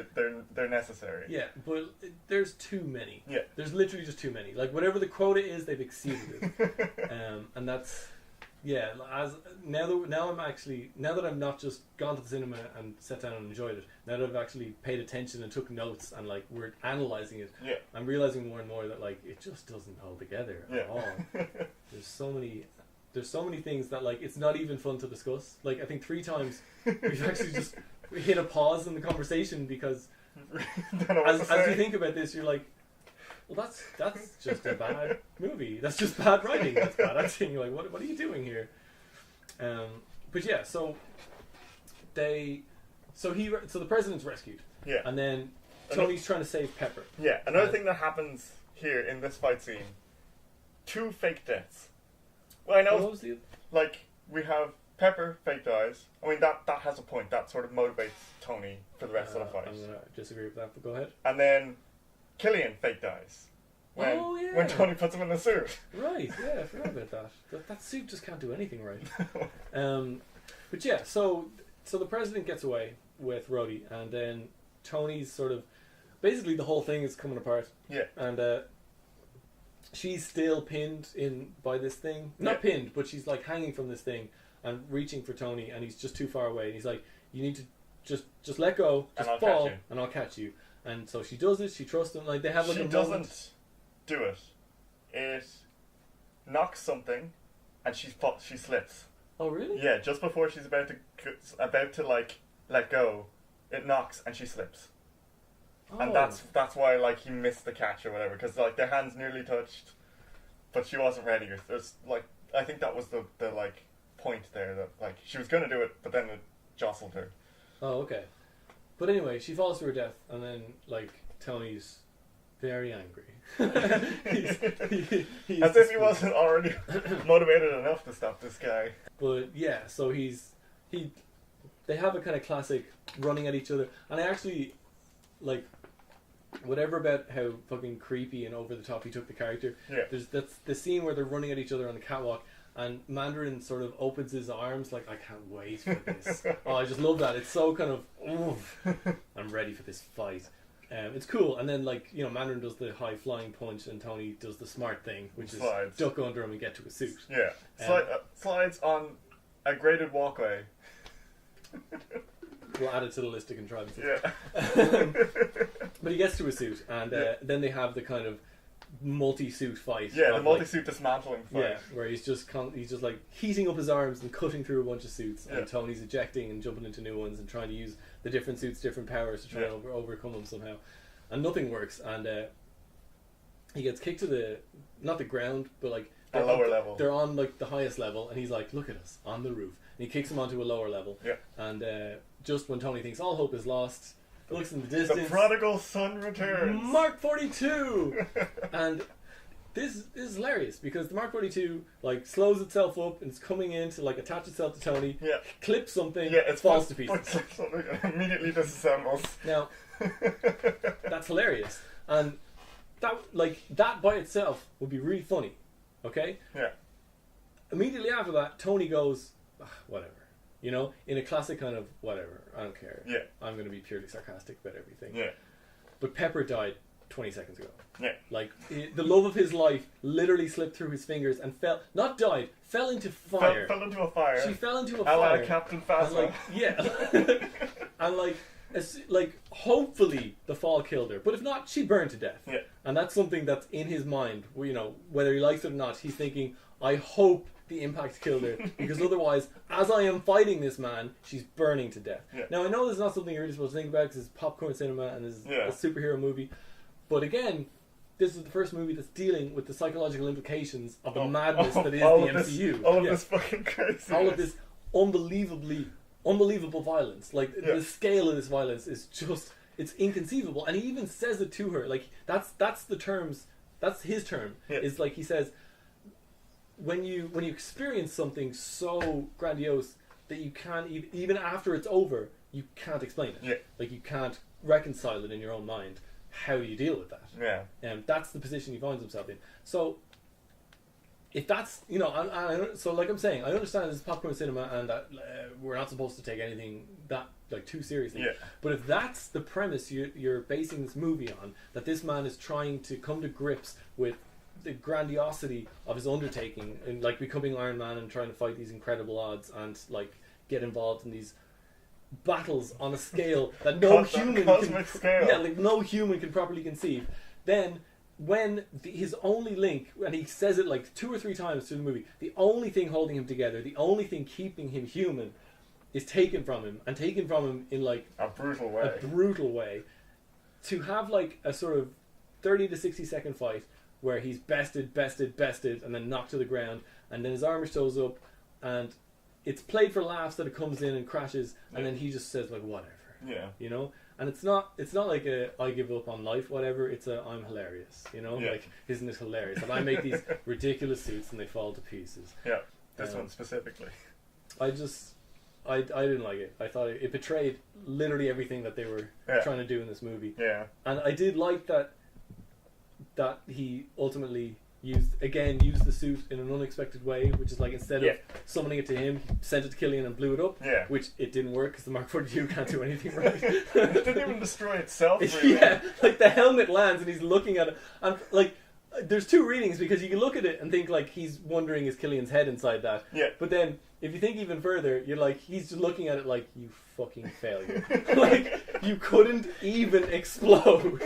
They're necessary. Yeah, but there's too many. Yeah, there's literally just too many. Like whatever the quota is, they've exceeded it. And that's. Yeah, now that I've not just gone to the cinema and sat down and enjoyed it, now that I've actually paid attention and took notes and we're analysing it, I'm realising more and more that it just doesn't hold together at all. There's so many things that it's not even fun to discuss. I think 3 times we've actually just hit a pause in the conversation because as you think about this, you're like, well, that's just a bad movie. That's just bad writing. That's bad acting. You're like, what are you doing here? But yeah, so the president's rescued. Yeah. And then Tony's trying to save Pepper. Yeah. Another thing that happens here in this fight scene, 2 fake deaths. Well, I know. What was the... we have Pepper fake dies. I mean that has a point. That sort of motivates Tony for the rest of the fight. I'm gonna disagree with that, but go ahead. And then Killian fake dies. When Tony puts him in the suit. Right, yeah, I forgot about that. That suit just can't do anything right. But yeah, so the president gets away with Rhodey, and then Tony's sort of... Basically, the whole thing is coming apart. Yeah. And she's still pinned in by this thing. Not pinned, but she's hanging from this thing and reaching for Tony, and he's just too far away. And he's like, you need to just let go, just fall, and I'll catch you. And so she does it, she trusts him. They have a moment. She doesn't do it. It knocks something, and she slips. Oh really? Yeah, just before she's about to let go, it knocks and she slips. Oh. And that's why he missed the catch or whatever, because their hands nearly touched, but she wasn't ready. There's I think that was the point there that she was gonna do it, but then it jostled her. Oh okay. But anyway, she falls to her death, and then like Tony's very angry. he's as if he wasn't already motivated enough to stop this guy. But yeah, so they have a kind of classic running at each other, and I actually like whatever about how fucking creepy and over the top he took the character. Yeah. That's the scene where they're running at each other on the catwalk, and Mandarin sort of opens his arms like, I can't wait for this. Oh, I just love that. It's so kind of, oof, I'm ready for this fight. It's cool. And then, like, you know, Mandarin does the high flying punch, and Tony does the smart thing, which is duck under him and get to a suit. Yeah. Slides on a graded walkway. We'll add it to the list of contrivances. Yeah. But he gets to a suit, and then they have the kind of multi-suit fight. Yeah, the multi-suit dismantling fight. Yeah, where he's just like heating up his arms and cutting through a bunch of suits, and Tony's ejecting and jumping into new ones and trying to use the different suits' different powers to try and overcome them somehow, and nothing works. And he gets kicked to not the ground, but like a lower level. They're on like the highest level, and he's like, "Look at us on the roof," and he kicks him onto a lower level. Yeah, and just when Tony thinks all hope is lost, looks in the distance. The prodigal son returns. Mark 42, and this is hilarious because the Mark 42 like slows itself up and it's coming in to like attach itself to Tony. Yeah, clips something. Yeah, it falls to pieces. And immediately disassembles. Now, that's hilarious, and that by itself would be really funny. Okay. Yeah. Immediately after that, Tony goes, whatever. You know, in a classic kind of whatever, I don't care. Yeah. I'm going to be purely sarcastic about everything. Yeah. But Pepper died 20 seconds ago. Yeah. Like, the love of his life literally slipped through his fingers and fell into fire. Fell into a fire. She fell into a fire. Captain Phasma. And hopefully the fall killed her. But if not, she burned to death. Yeah. And that's something that's in his mind. You know, whether he likes it or not, he's thinking, I hope the impact killed her, because otherwise, as I am fighting this man, she's burning to death. Yeah. Now, I know this is not something you're really supposed to think about because it's popcorn cinema and this is a superhero movie, but again, this is the first movie that's dealing with the psychological implications of the madness that is the MCU. All of this fucking crazy. All of this unbelievable violence. Like, the scale of this violence is just, it's inconceivable. And he even says it to her. Like, that's his term. Yeah. Is like, he says, when you experience something so grandiose that you can't even after it's over, you can't explain it. Yeah. Like, you can't reconcile it in your own mind. How do you deal with that? Yeah. And that's the position he finds himself in. So if that's, you know, so like I'm saying, I understand this is popcorn cinema and that we're not supposed to take anything that like too seriously. Yeah. But if that's the premise you're basing this movie on, that this man is trying to come to grips with the grandiosity of his undertaking and like becoming Iron Man and trying to fight these incredible odds and like get involved in these battles on a scale that no human can properly conceive, then when his only link, and he says it like 2 or 3 times through the movie, the only thing holding him together, the only thing keeping him human, is taken from him in like a brutal way. To have like a sort of 30 to 60 second fight where he's bested, and then knocked to the ground, and then his armor shows up, and it's played for laughs that it comes in and crashes, and then he just says like whatever. Yeah. You know? And it's not like a I give up on life, whatever, it's a I'm hilarious. You know? Yeah. Like, isn't it hilarious? And I make these ridiculous suits and they fall to pieces. Yeah. This one specifically. I didn't like it. I thought it betrayed literally everything that they were trying to do in this movie. Yeah. And I did like that he ultimately used the suit in an unexpected way, which is like instead of summoning it to him, he sent it to Killian and blew it up. Yeah. Which it didn't work because the Mark 42 can't do anything right. It didn't even destroy itself. Really. Yeah, like the helmet lands and he's looking at it, and like there's 2 readings because you can look at it and think like he's wondering is Killian's head inside that. Yeah. But then if you think even further, you're like he's just looking at it like you fucking failure. Like you couldn't even explode.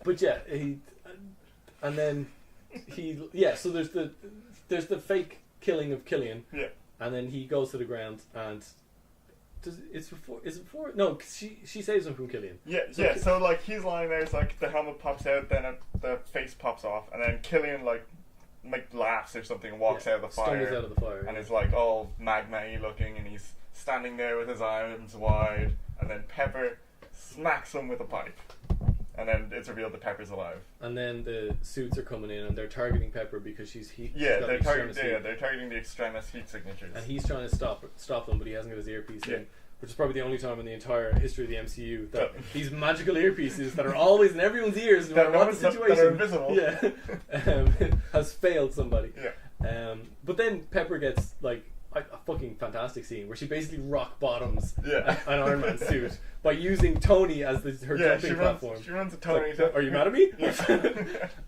But yeah, so there's the fake killing of Killian. Yeah. And then he goes to the ground and no, she saves him from Killian. Yeah, so like he's lying there, it's like the helmet pops out, then the face pops off, and then Killian like laughs or something and walks out of the fire. Stumbles out of the fire. And it's like all magma-y looking, and he's standing there with his arms wide, and then Pepper smacks him with a pipe. And then it's revealed that Pepper's alive. And then the suits are coming in and they're targeting Pepper because she's heat. Yeah, they're targeting the extremist heat signatures. And he's trying to stop them, but he hasn't got his earpiece in. Which is probably the only time in the entire history of the MCU that these magical earpieces that are always in everyone's ears, no matter what the situation, that are invisible, has failed somebody. Yeah. But then Pepper gets like a fucking fantastic scene where she basically rock bottoms an Iron Man suit by using Tony as her jumping platform. She runs a Tony. Like, are you mad at me?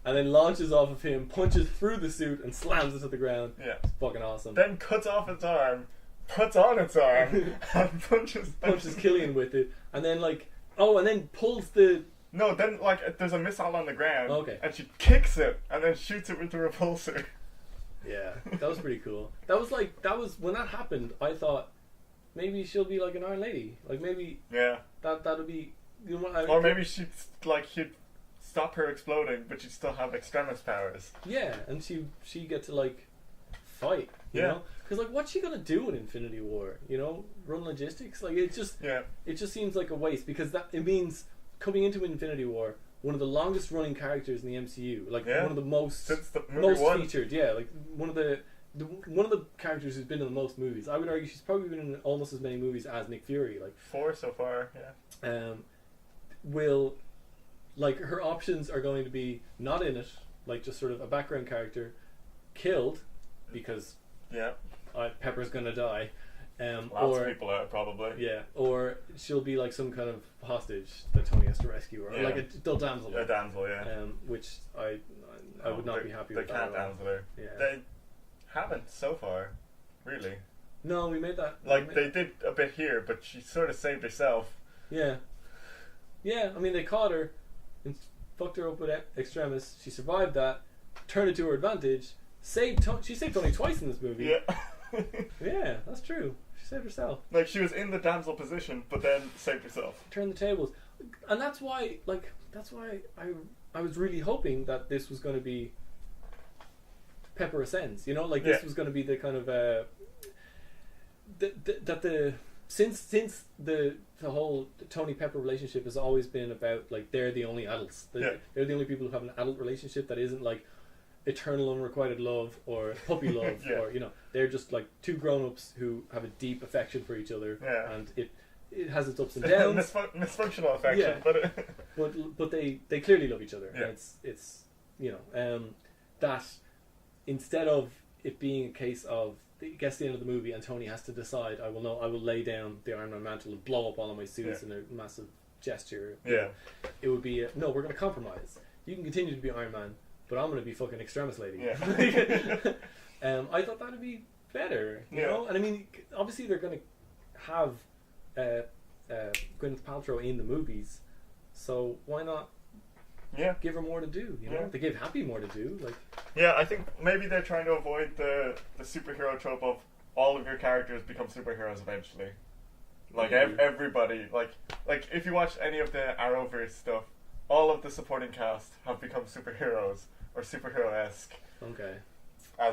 And then launches off of him, punches through the suit, and slams it to the ground. Yeah. It's fucking awesome. Then cuts off its arm. Puts on its arm and punches Killian with it, and then and then pulls the. No, then there's a missile on the ground. Okay. And she kicks it and then shoots it with the repulsor. Yeah, that was pretty cool. That was when that happened. I thought maybe she'll be like an Iron Lady, like maybe. Yeah. That'll be. You know what, or maybe she'd stop her exploding, but she'd still have extremist powers. Yeah, and she get to fight. You know? Because what's she gonna do in Infinity War? You know, run logistics. It just seems like a waste because it means coming into Infinity War, one of the longest running characters in the MCU, one of the most featured. Yeah, one of the characters who's been in the most movies. I would argue she's probably been in almost as many movies as Nick Fury. 4 so far. Yeah. Her options are going to be not in it, just sort of a background character, killed because. Yeah. Pepper's gonna die. Lots of people are probably. Yeah, or she'll be some kind of hostage that Tony has to rescue, or like a damsel. A damsel, yeah. Which I would not be happy with. They can't damsel her. Yeah. They haven't so far, really. No, we made that. They did a bit here, but she sort of saved herself. Yeah. Yeah, I mean they caught her and fucked her up with Extremis. She survived that, turned it to her advantage. She saved Tony twice in this movie. Yeah. Yeah, that's true. She saved herself. She was in the damsel position, but then saved herself. Turned the tables, and that's why I was really hoping that this was going to be Pepper Ascends. You know, this was going to be the kind of since the whole Tony Pepper relationship has always been about they're the only adults. They're the only people who have an adult relationship that isn't eternal unrequited love or puppy love or they're just two grown-ups who have a deep affection for each other, and it has its ups and downs. Misfunctional affection, but they clearly love each other. Yeah. And it's that instead of it being a case of it gets to the end of the movie and Tony has to decide I will lay down the Iron Man mantle and blow up all of my suits in a massive gesture. It would be no, we're going to compromise. You can continue to be Iron Man, but I'm going to be fucking Extremis Lady. Yeah. I thought that would be better, you know? And I mean, obviously they're going to have Gwyneth Paltrow in the movies, so why not give her more to do, you know? They gave Happy more to do. Yeah, I think maybe they're trying to avoid the superhero trope of all of your characters become superheroes eventually. Everybody, if you watch any of the Arrowverse stuff, all of the supporting cast have become superheroes or superhero-esque. Okay.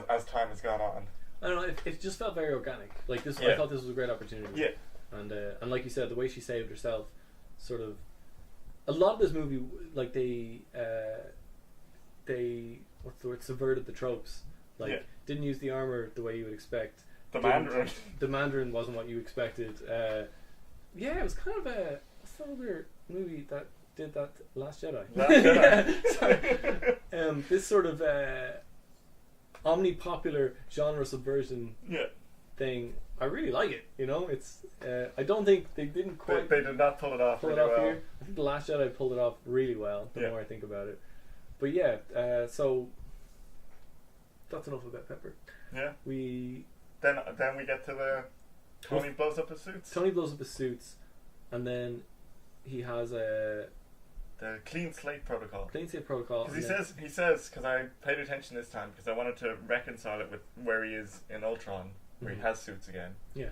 As time has gone on. I don't know. It just felt very organic. I thought this was a great opportunity. Yeah. And like you said, the way she saved herself, sort of. A lot of this movie, they what's the word? Subverted the tropes. Didn't use the armor the way you would expect. The Mandarin wasn't what you expected. It was kind of a other movie that did that. Last Jedi. Sorry. This sort of omnipopular genre subversion thing. I really like it. You know, it's. I don't think they didn't quite. They did not pull it off really well. Here. I think The Last Jedi pulled it off really well. The more I think about it, but so that's enough about Pepper. Yeah. Then we get to the Tony blows up his suits. Tony blows up his suits, and then he has the clean slate protocol. Because he says because I paid attention this time because I wanted to reconcile it with where he is in Ultron, where he has suits again. Yeah.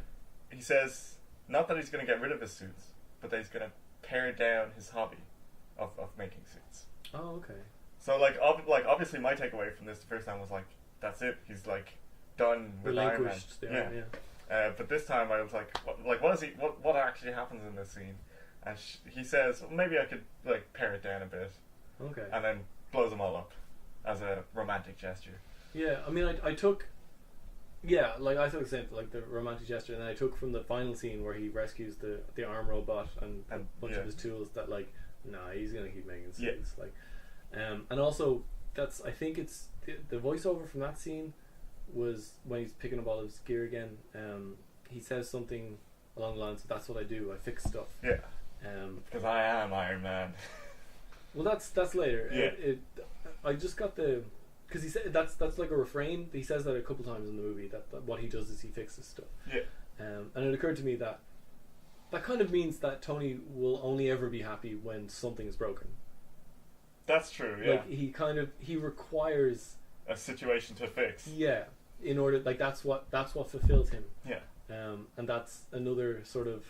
He says not that he's going to get rid of his suits, but that he's going to pare down his hobby of making suits. Oh, okay. So obviously my takeaway from this the first time was that's it. He's done with Iron Man. Yeah. But this time I was like, what actually happens in this scene? And he says, well, maybe I could like pare it down a bit. Okay. And then blows them all up as a romantic gesture. Yeah, I mean, I took. Yeah, like I took the same, like the romantic gesture, and then I took from the final scene where he rescues the arm robot and a bunch of his tools that like, nah, he's gonna keep making suits. Like, and also I think it's the voiceover from that scene was when he's picking up all his gear again. He says something along the lines of, "That's what I do. I fix stuff." Yeah. Because I am Iron Man. Well, that's later. Yeah. I just got because he said that's like a refrain. He says that a couple times in the movie that what he does is he fixes stuff. Yeah. And it occurred to me that kind of means that Tony will only ever be happy when something is broken. That's true. Yeah. Like he requires a situation to fix. Yeah. In order, like that's what fulfills him. Yeah. And that's another sort of.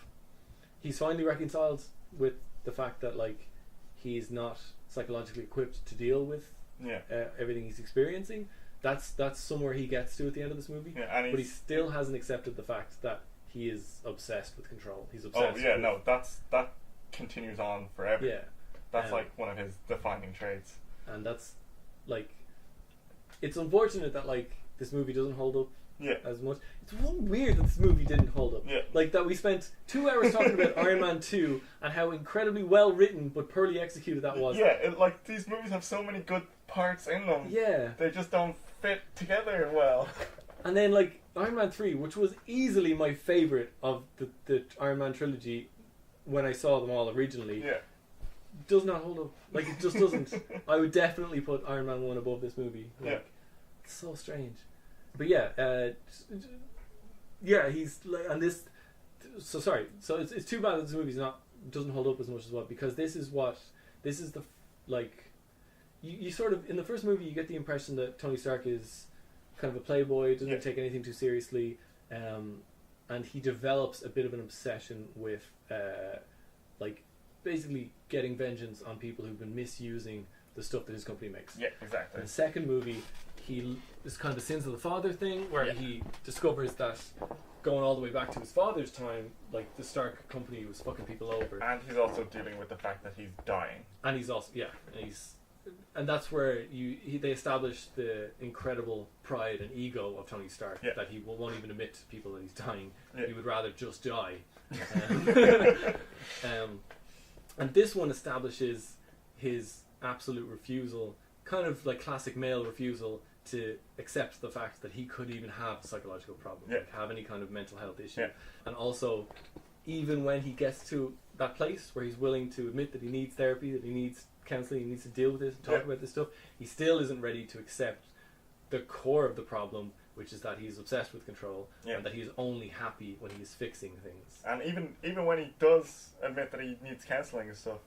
He's finally reconciled with the fact that like he's not psychologically equipped to deal with everything he's experiencing. That's somewhere he gets to at the end of this movie. Yeah, and but he still hasn't accepted the fact that he is obsessed with control. He's obsessed. Oh yeah, no, that continues on forever. Yeah, that's like one of his defining traits. And that's like, it's unfortunate that like this movie doesn't hold up. Yeah. As much. It's weird that this movie didn't hold up. Yeah. Like that we spent 2 hours talking about Iron Man 2 and how incredibly well written but poorly executed that was. Yeah, like these movies have so many good parts in them. Yeah. They just don't fit together well. And then like Iron Man 3, which was easily my favourite of the Iron Man trilogy when I saw them all originally. Yeah. Does not hold up. Like it just doesn't. I would definitely put Iron Man 1 above this movie. Like, yeah. It's so strange. But yeah, he's like, and this. So sorry. So it's too bad that this movie's doesn't hold up as much as well, because this is the like. You sort of in the first movie you get the impression that Tony Stark is kind of a playboy, doesn't take anything too seriously, and he develops a bit of an obsession with like basically getting vengeance on people who've been misusing the stuff that his company makes. Yeah, exactly. In the second movie, it's kind of the sins of the father thing, where he discovers that going all the way back to his father's time, like the Stark company was fucking people over. And he's also dealing with the fact that he's dying. And he's also and that's where they establish the incredible pride and ego of Tony Stark, that he won't even admit to people that he's dying. He would rather just die. And this one establishes his absolute refusal, kind of like classic male refusal, to accept the fact that he could even have a psychological problem, like have any kind of mental health issue. And also, even when he gets to that place where he's willing to admit that he needs therapy, that he needs counselling, he needs to deal with this and talk about this stuff, he still isn't ready to accept the core of the problem, which is that he's obsessed with control, and that he's only happy when he's fixing things. And even when he does admit that he needs counselling and stuff,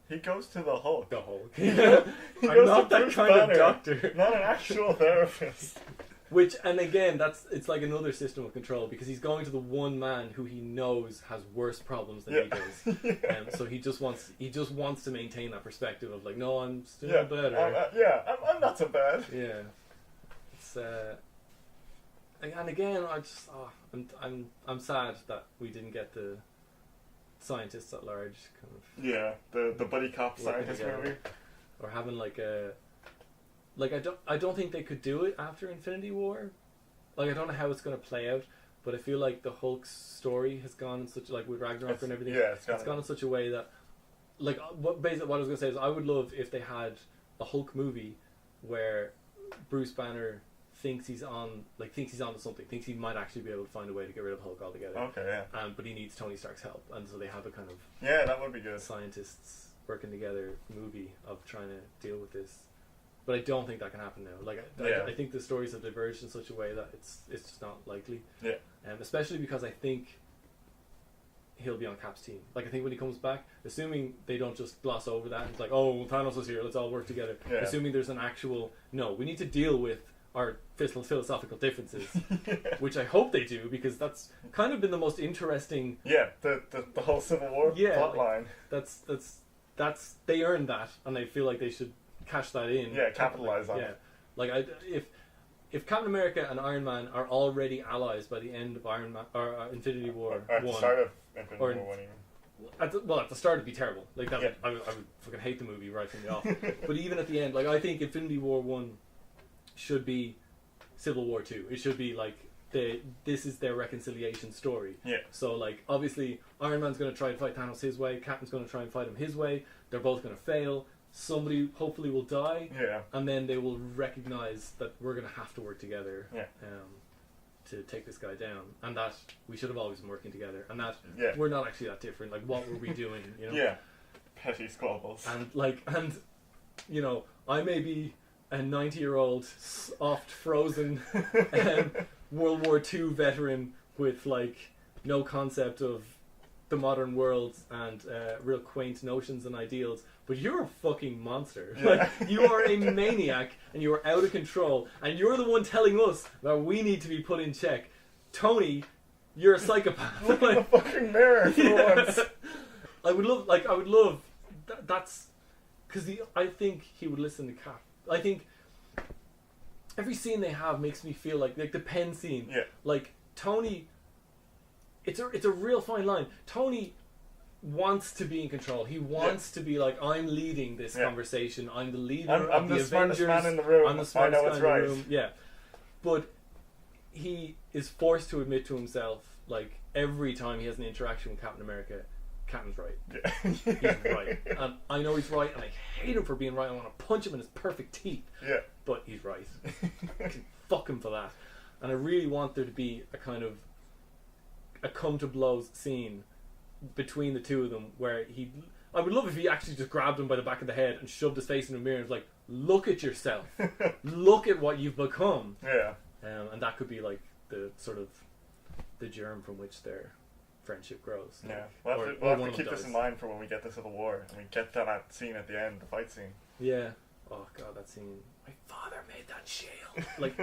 he goes to the Hulk. The Hulk. He goes I'm not that Bruce kind Banner, of doctor. Not an actual therapist. Which, and again, it's like another system of control, because he's going to the one man who he knows has worse problems than he does. So he just wants to maintain that perspective of like, no, I'm still better. I'm not so bad. Yeah. It's and again, I'm sad that we didn't get the scientists at large kind of. Yeah, the buddy cop scientist movie. Or having like a. Like I don't think they could do it after Infinity War. Like I don't know how it's going to play out, but I feel like the Hulk's story has gone in such, like with Ragnarok and everything. Yeah, it's gone in such a way that, like, basically what I was going to say is I would love if they had a Hulk movie where Bruce Banner thinks he's on to something, thinks he might actually be able to find a way to get rid of Hulk altogether. Okay, yeah. But he needs Tony Stark's help, and so they have a kind of that would be good. Scientists working together movie of trying to deal with this. But I don't think that can happen now. Like, I think the stories have diverged in such a way that it's just not likely. Yeah. Especially because I think he'll be on Cap's team. Like, I think when he comes back, assuming they don't just gloss over that, it's like, oh, Thanos is here, let's all work together. Yeah. Assuming there's an actual, no, we need to deal with our philosophical differences, which I hope they do, because that's kind of been the most interesting. Yeah, the whole Civil War plot line. That's they earned that, and I feel like they should cash that in. Yeah, capitalize on it. Like if Captain America and Iron Man are already allies by the end of Iron Man or Infinity War at 1, the start of Infinity War 1 even. At the start it'd be terrible. Like that, I would fucking hate the movie right from the off. But even at the end, like I think Infinity War 1 should be Civil War 2. It should be like this is their reconciliation story. Yeah. So like obviously Iron Man's going to try and fight Thanos his way. Captain's going to try and fight him his way. They're both going to fail. Somebody hopefully will die. Yeah. And then they will recognize that we're going to have to work together. Yeah. To take this guy down, and that we should have always been working together, and that we're not actually that different. Like, what were we doing? You know? Yeah. Petty squabbles. And you know, I may be a 90-year-old oft frozen World War II veteran with like no concept of the modern world and real quaint notions and ideals, but you're a fucking monster. Like, you are a maniac and you are out of control, and you're the one telling us that we need to be put in check. Tony, you're a psychopath. Look in the fucking mirror for once. I would love that's because I think he would listen to Cap. I think every scene they have makes me feel like the pen scene. Yeah. Like Tony, it's a real fine line. Tony wants to be in control. He wants to be like, I'm leading this conversation. I'm the leader I'm of the the smartest Avengers. man in the room. I'm the smartest I know guy what's in the right. room. Yeah. But he is forced to admit to himself, like, every time he has an interaction with Captain America, Captain's right. Yeah. He's right. And I know he's right, and I hate him for being right. I want to punch him in his perfect teeth. Yeah. But he's right. Fuck him for that. And I really want there to be a kind of a come to blows scene between the two of them where I would love if he actually just grabbed him by the back of the head and shoved his face in a mirror and was like, look at yourself. Look at what you've become. Yeah. And that could be like the sort of the germ from which their friendship grows. Yeah. Like, we'll have to keep this in mind for when we get to Civil War and we get to that scene at the end, the fight scene. Yeah. Oh god, that scene. My father made that shield. Like,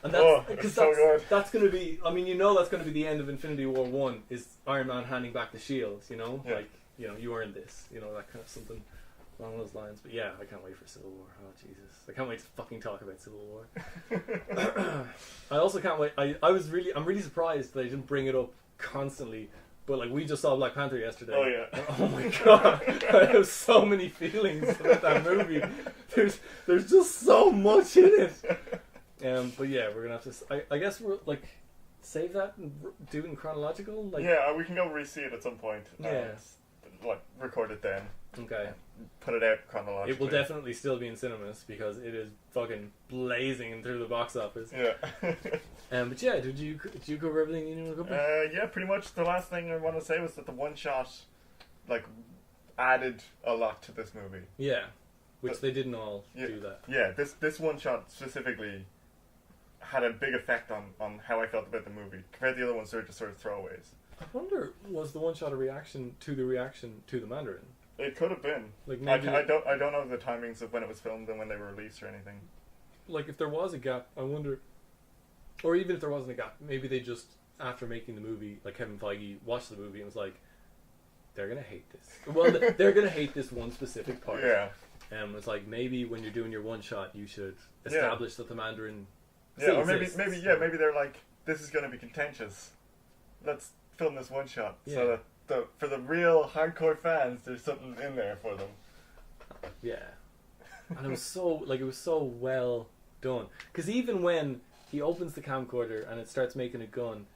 and that's going to be. I mean, you know, that's going to be the end of Infinity War 1. Is Iron Man handing back the shield? You know, like, you know, you earned this. You know, that kind of something along those lines. But yeah, I can't wait for Civil War. Oh Jesus, I can't wait to fucking talk about Civil War. I also can't wait. I'm really surprised that they didn't bring it up constantly. But like, we just saw Black Panther yesterday. Oh yeah. Oh my god, I have so many feelings about that movie. There's just so much in it. But yeah, we're gonna have to. I guess we're like save that and do it in chronological. Like, yeah, we can go re-see it at some point. Yeah. Like record it then. Okay. Put it out chronologically. It will definitely still be in cinemas because it is fucking blazing through the box office. Yeah. But yeah, did you cover everything you knew about? Yeah, pretty much. The last thing I want to say was that the one shot, like, added a lot to this movie. Yeah, which they didn't all do that. Yeah, this one shot specifically had a big effect on how I felt about the movie compared to the other ones. They're just sort of throwaways. I wonder, was the one shot a reaction to the Mandarin? It could have been. Like, maybe I don't know the timings of when it was filmed and when they were released or anything. Like, if there was a gap, I wonder, or even if there wasn't a gap, maybe they just, after making the movie, like Kevin Feige watched the movie and was like, they're gonna hate this. Well, they're gonna hate this one specific part. Yeah. It's like, maybe when you're doing your one shot, you should establish that the Mandarin. Yeah, or maybe they're like, this is gonna be contentious. Let's film this one shot so that for the real hardcore fans, there's something in there for them. Yeah, and it was so well done. Because even when he opens the camcorder and it starts making a gun,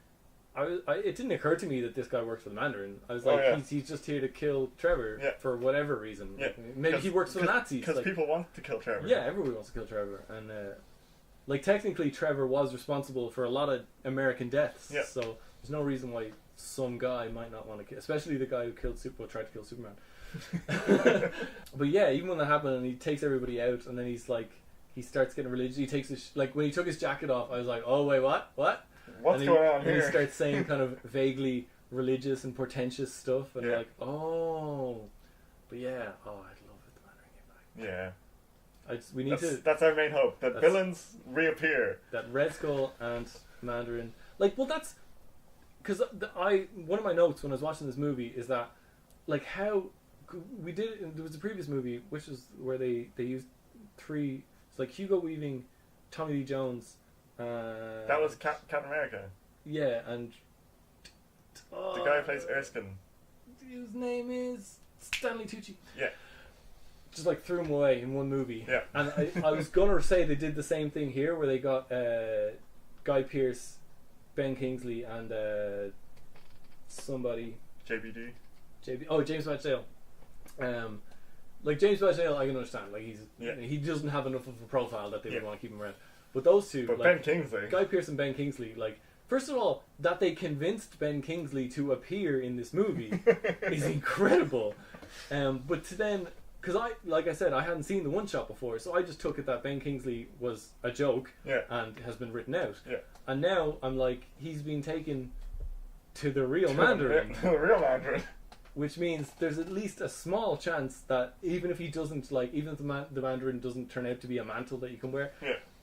it didn't occur to me that this guy works for the Mandarin. I was like, he's just here to kill Trevor for whatever reason. Yeah. Maybe he works for the Nazis. Because people want to kill Trevor. Yeah, everybody wants to kill Trevor, and technically Trevor was responsible for a lot of American deaths. Yeah. So there's no reason why some guy might not want to kill, especially the guy who tried to kill Superman. But yeah, even when that happened and he takes everybody out and then he starts getting religious. He takes when he took his jacket off, I was like, oh wait, what? What's going on here? And he starts saying kind of vaguely religious and portentous stuff, and like, oh, but yeah, oh, I'd love it. The Mandarin came back. Yeah. That's our main hope, that villains reappear. That Red Skull and Mandarin, that's because one of my notes when I was watching this movie is that, like, how we did. There was a previous movie which was where they used three. It's like Hugo Weaving, Tommy Lee Jones. That was Captain America. Yeah, and the guy who plays Erskine. His name is Stanley Tucci. Yeah. Just like threw him away in one movie. Yeah. And I was gonna say they did the same thing here, where they got Guy Pearce, Ben Kingsley, and somebody. JBD. James Badge like James Badge I can understand. Like he doesn't have enough of a profile that they would want to keep him around. But those two, but like, Ben Kingsley, Guy Pearce and Ben Kingsley, like, first of all, that they convinced Ben Kingsley to appear in this movie is incredible. But to then, because like I said, I hadn't seen the one shot before, so I just took it that Ben Kingsley was a joke and has been written out. Yeah. And now I'm like, he's been taken to the real Mandarin. The real Mandarin. Which means there's at least a small chance that even if he doesn't, like, even if the Mandarin doesn't turn out to be a mantle that you can wear,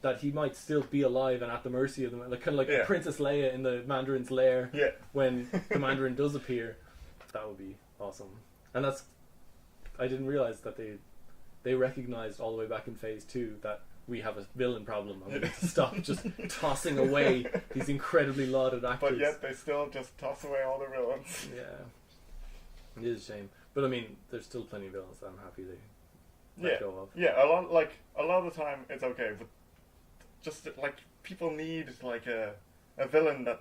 that he might still be alive and at the mercy of them, like kind of like Princess Leia in the Mandarin's lair when the Mandarin does appear. That would be awesome. And I didn't realize that they recognized all the way back in Phase 2 that we have a villain problem and we need to stop just tossing away these incredibly lauded actors. But yet they still just toss away all the villains. Yeah. It is a shame, but I mean, there's still plenty of villains that I'm happy they let go of. Yeah, a lot of the time it's okay, but just like people need like a villain that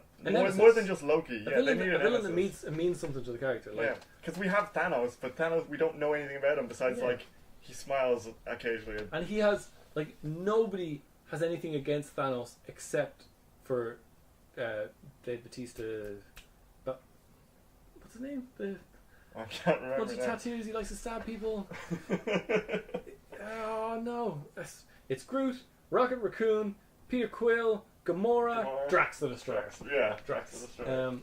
more than just Loki. They need a villain that means something to the character. Like, because we have Thanos, but Thanos we don't know anything about him besides like he smiles occasionally, and he has like nobody has anything against Thanos except for Dave Bautista. But what's his name? I can't remember. Bunch of tattoos. He likes to stab people. Oh no! It's Groot, Rocket Raccoon, Peter Quill, Gamora, Drax the Destroyer. Drax the Destroyer.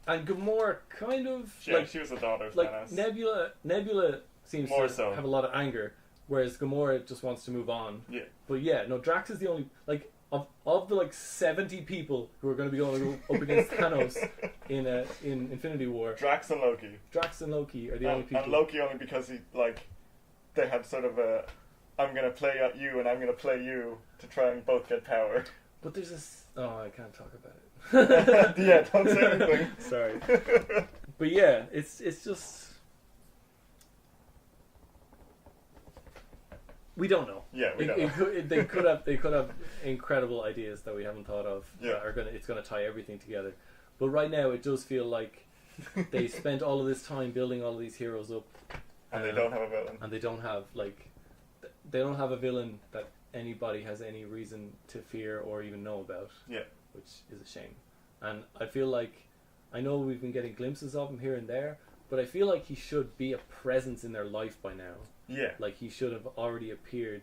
And Gamora kind of she was the daughter of Thanos. Nebula seems more to so have a lot of anger, whereas Gamora just wants to move on. Yeah. But Drax is the only of the 70 people who are going to be going up against Thanos in Infinity War. Drax and Loki are the only people. And Loki only because they had sort of a I'm going to play at you and I'm going to play you to try and both get power. But there's this... Oh, I can't talk about it. Yeah, don't say anything. Sorry. But yeah, it's just... We don't know. Yeah, we don't know. They could have incredible ideas that we haven't thought of. Yeah. It's gonna tie everything together. But right now, it does feel like they spent all of this time building all of these heroes up, and they don't have a villain. And they don't have a villain that anybody has any reason to fear or even know about. Yeah, which is a shame. And I feel like I know we've been getting glimpses of him here and there, but I feel like he should be a presence in their life by now. Yeah. Like, he should have already appeared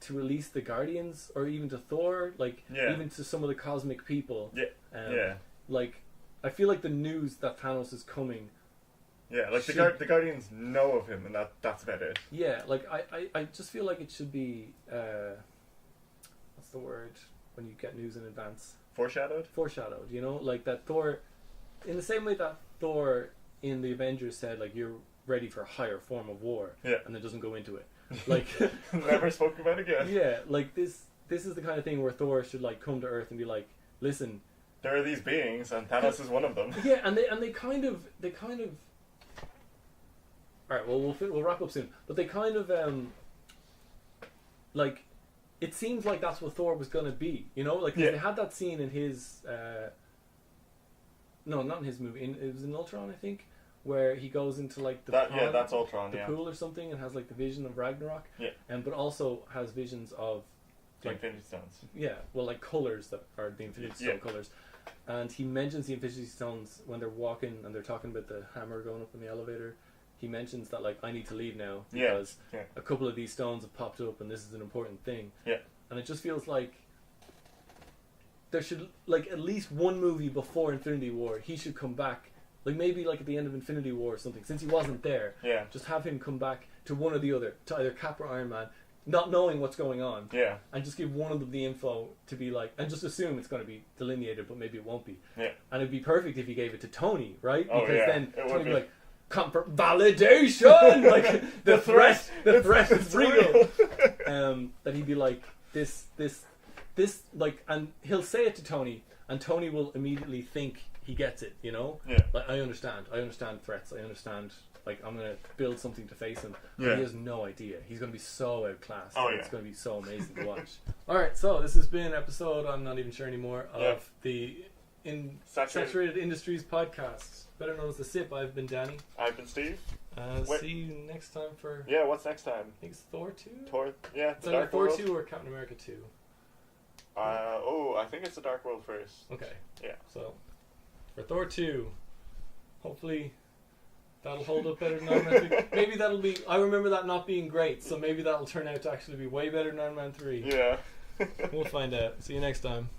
to at least the Guardians, or even to Thor, even to some of the cosmic people. Yeah. Like, I feel like the news that Thanos is coming... Yeah, like the Guardians know of him, and that's about it. Yeah, like, I just feel like it should be... what's the word when you get news in advance? Foreshadowed, you know? Like, that Thor... In the same way that Thor in the Avengers said, like, you're ready for a higher form of war, and then doesn't go into it. Like, never spoke about it again. Yeah, like this is the kind of thing where Thor should like come to Earth and be like, listen, there are these beings, and Thanos is one of them. Yeah, and they kind of. All right, well we'll wrap up soon, but they kind of like, it seems like that's what Thor was gonna be, you know, like they had that scene in his no, not in his movie, it was in Ultron, I think, where he goes into like the pond, that's Ultron, the pool or something, and has like the vision of Ragnarok, but also has visions of the Infinity Stones. Yeah, well, like colors that are the Infinity Stone colors, and he mentions the Infinity Stones when they're walking and they're talking about the hammer going up in the elevator. He mentions that like, I need to leave now because a couple of these stones have popped up and this is an important thing. Yeah, and it just feels like there should, like, at least one movie before Infinity War, he should come back. Like, maybe like at the end of Infinity War or something, since he wasn't there. Yeah. Just have him come back to one or the other, to either Cap or Iron Man, not knowing what's going on. Yeah. And just give one of them the info to be like, and just assume it's going to be delineated, but maybe it won't be. Yeah. And it'd be perfect if he gave it to Tony, right? Oh, because then it Tony would be like, comfort, validation! Like, the threat is real. That he'd be like, this this, like, and he'll say it to Tony, and Tony will immediately think he gets it, you know? Yeah. Like, I understand threats, I understand, like, I'm going to build something to face him. Yeah. He has no idea. He's going to be so outclassed. Oh, yeah. It's going to be so amazing to watch. Alright, so this has been episode, I'm not even sure anymore, of the Saturated Industries podcast. Better known as The Sip. I've been Danny. I've been Steve. See you next time for... Yeah, what's next time? I think it's Thor 2? Yeah, the Dark Thor World. 2 or Captain America 2? I think it's the Dark World first. Okay. Yeah. So, for Thor 2, hopefully that'll hold up better than Iron Man 3. Maybe that'll be... I remember that not being great, so maybe that'll turn out to actually be way better than Iron Man 3. Yeah. We'll find out. See you next time.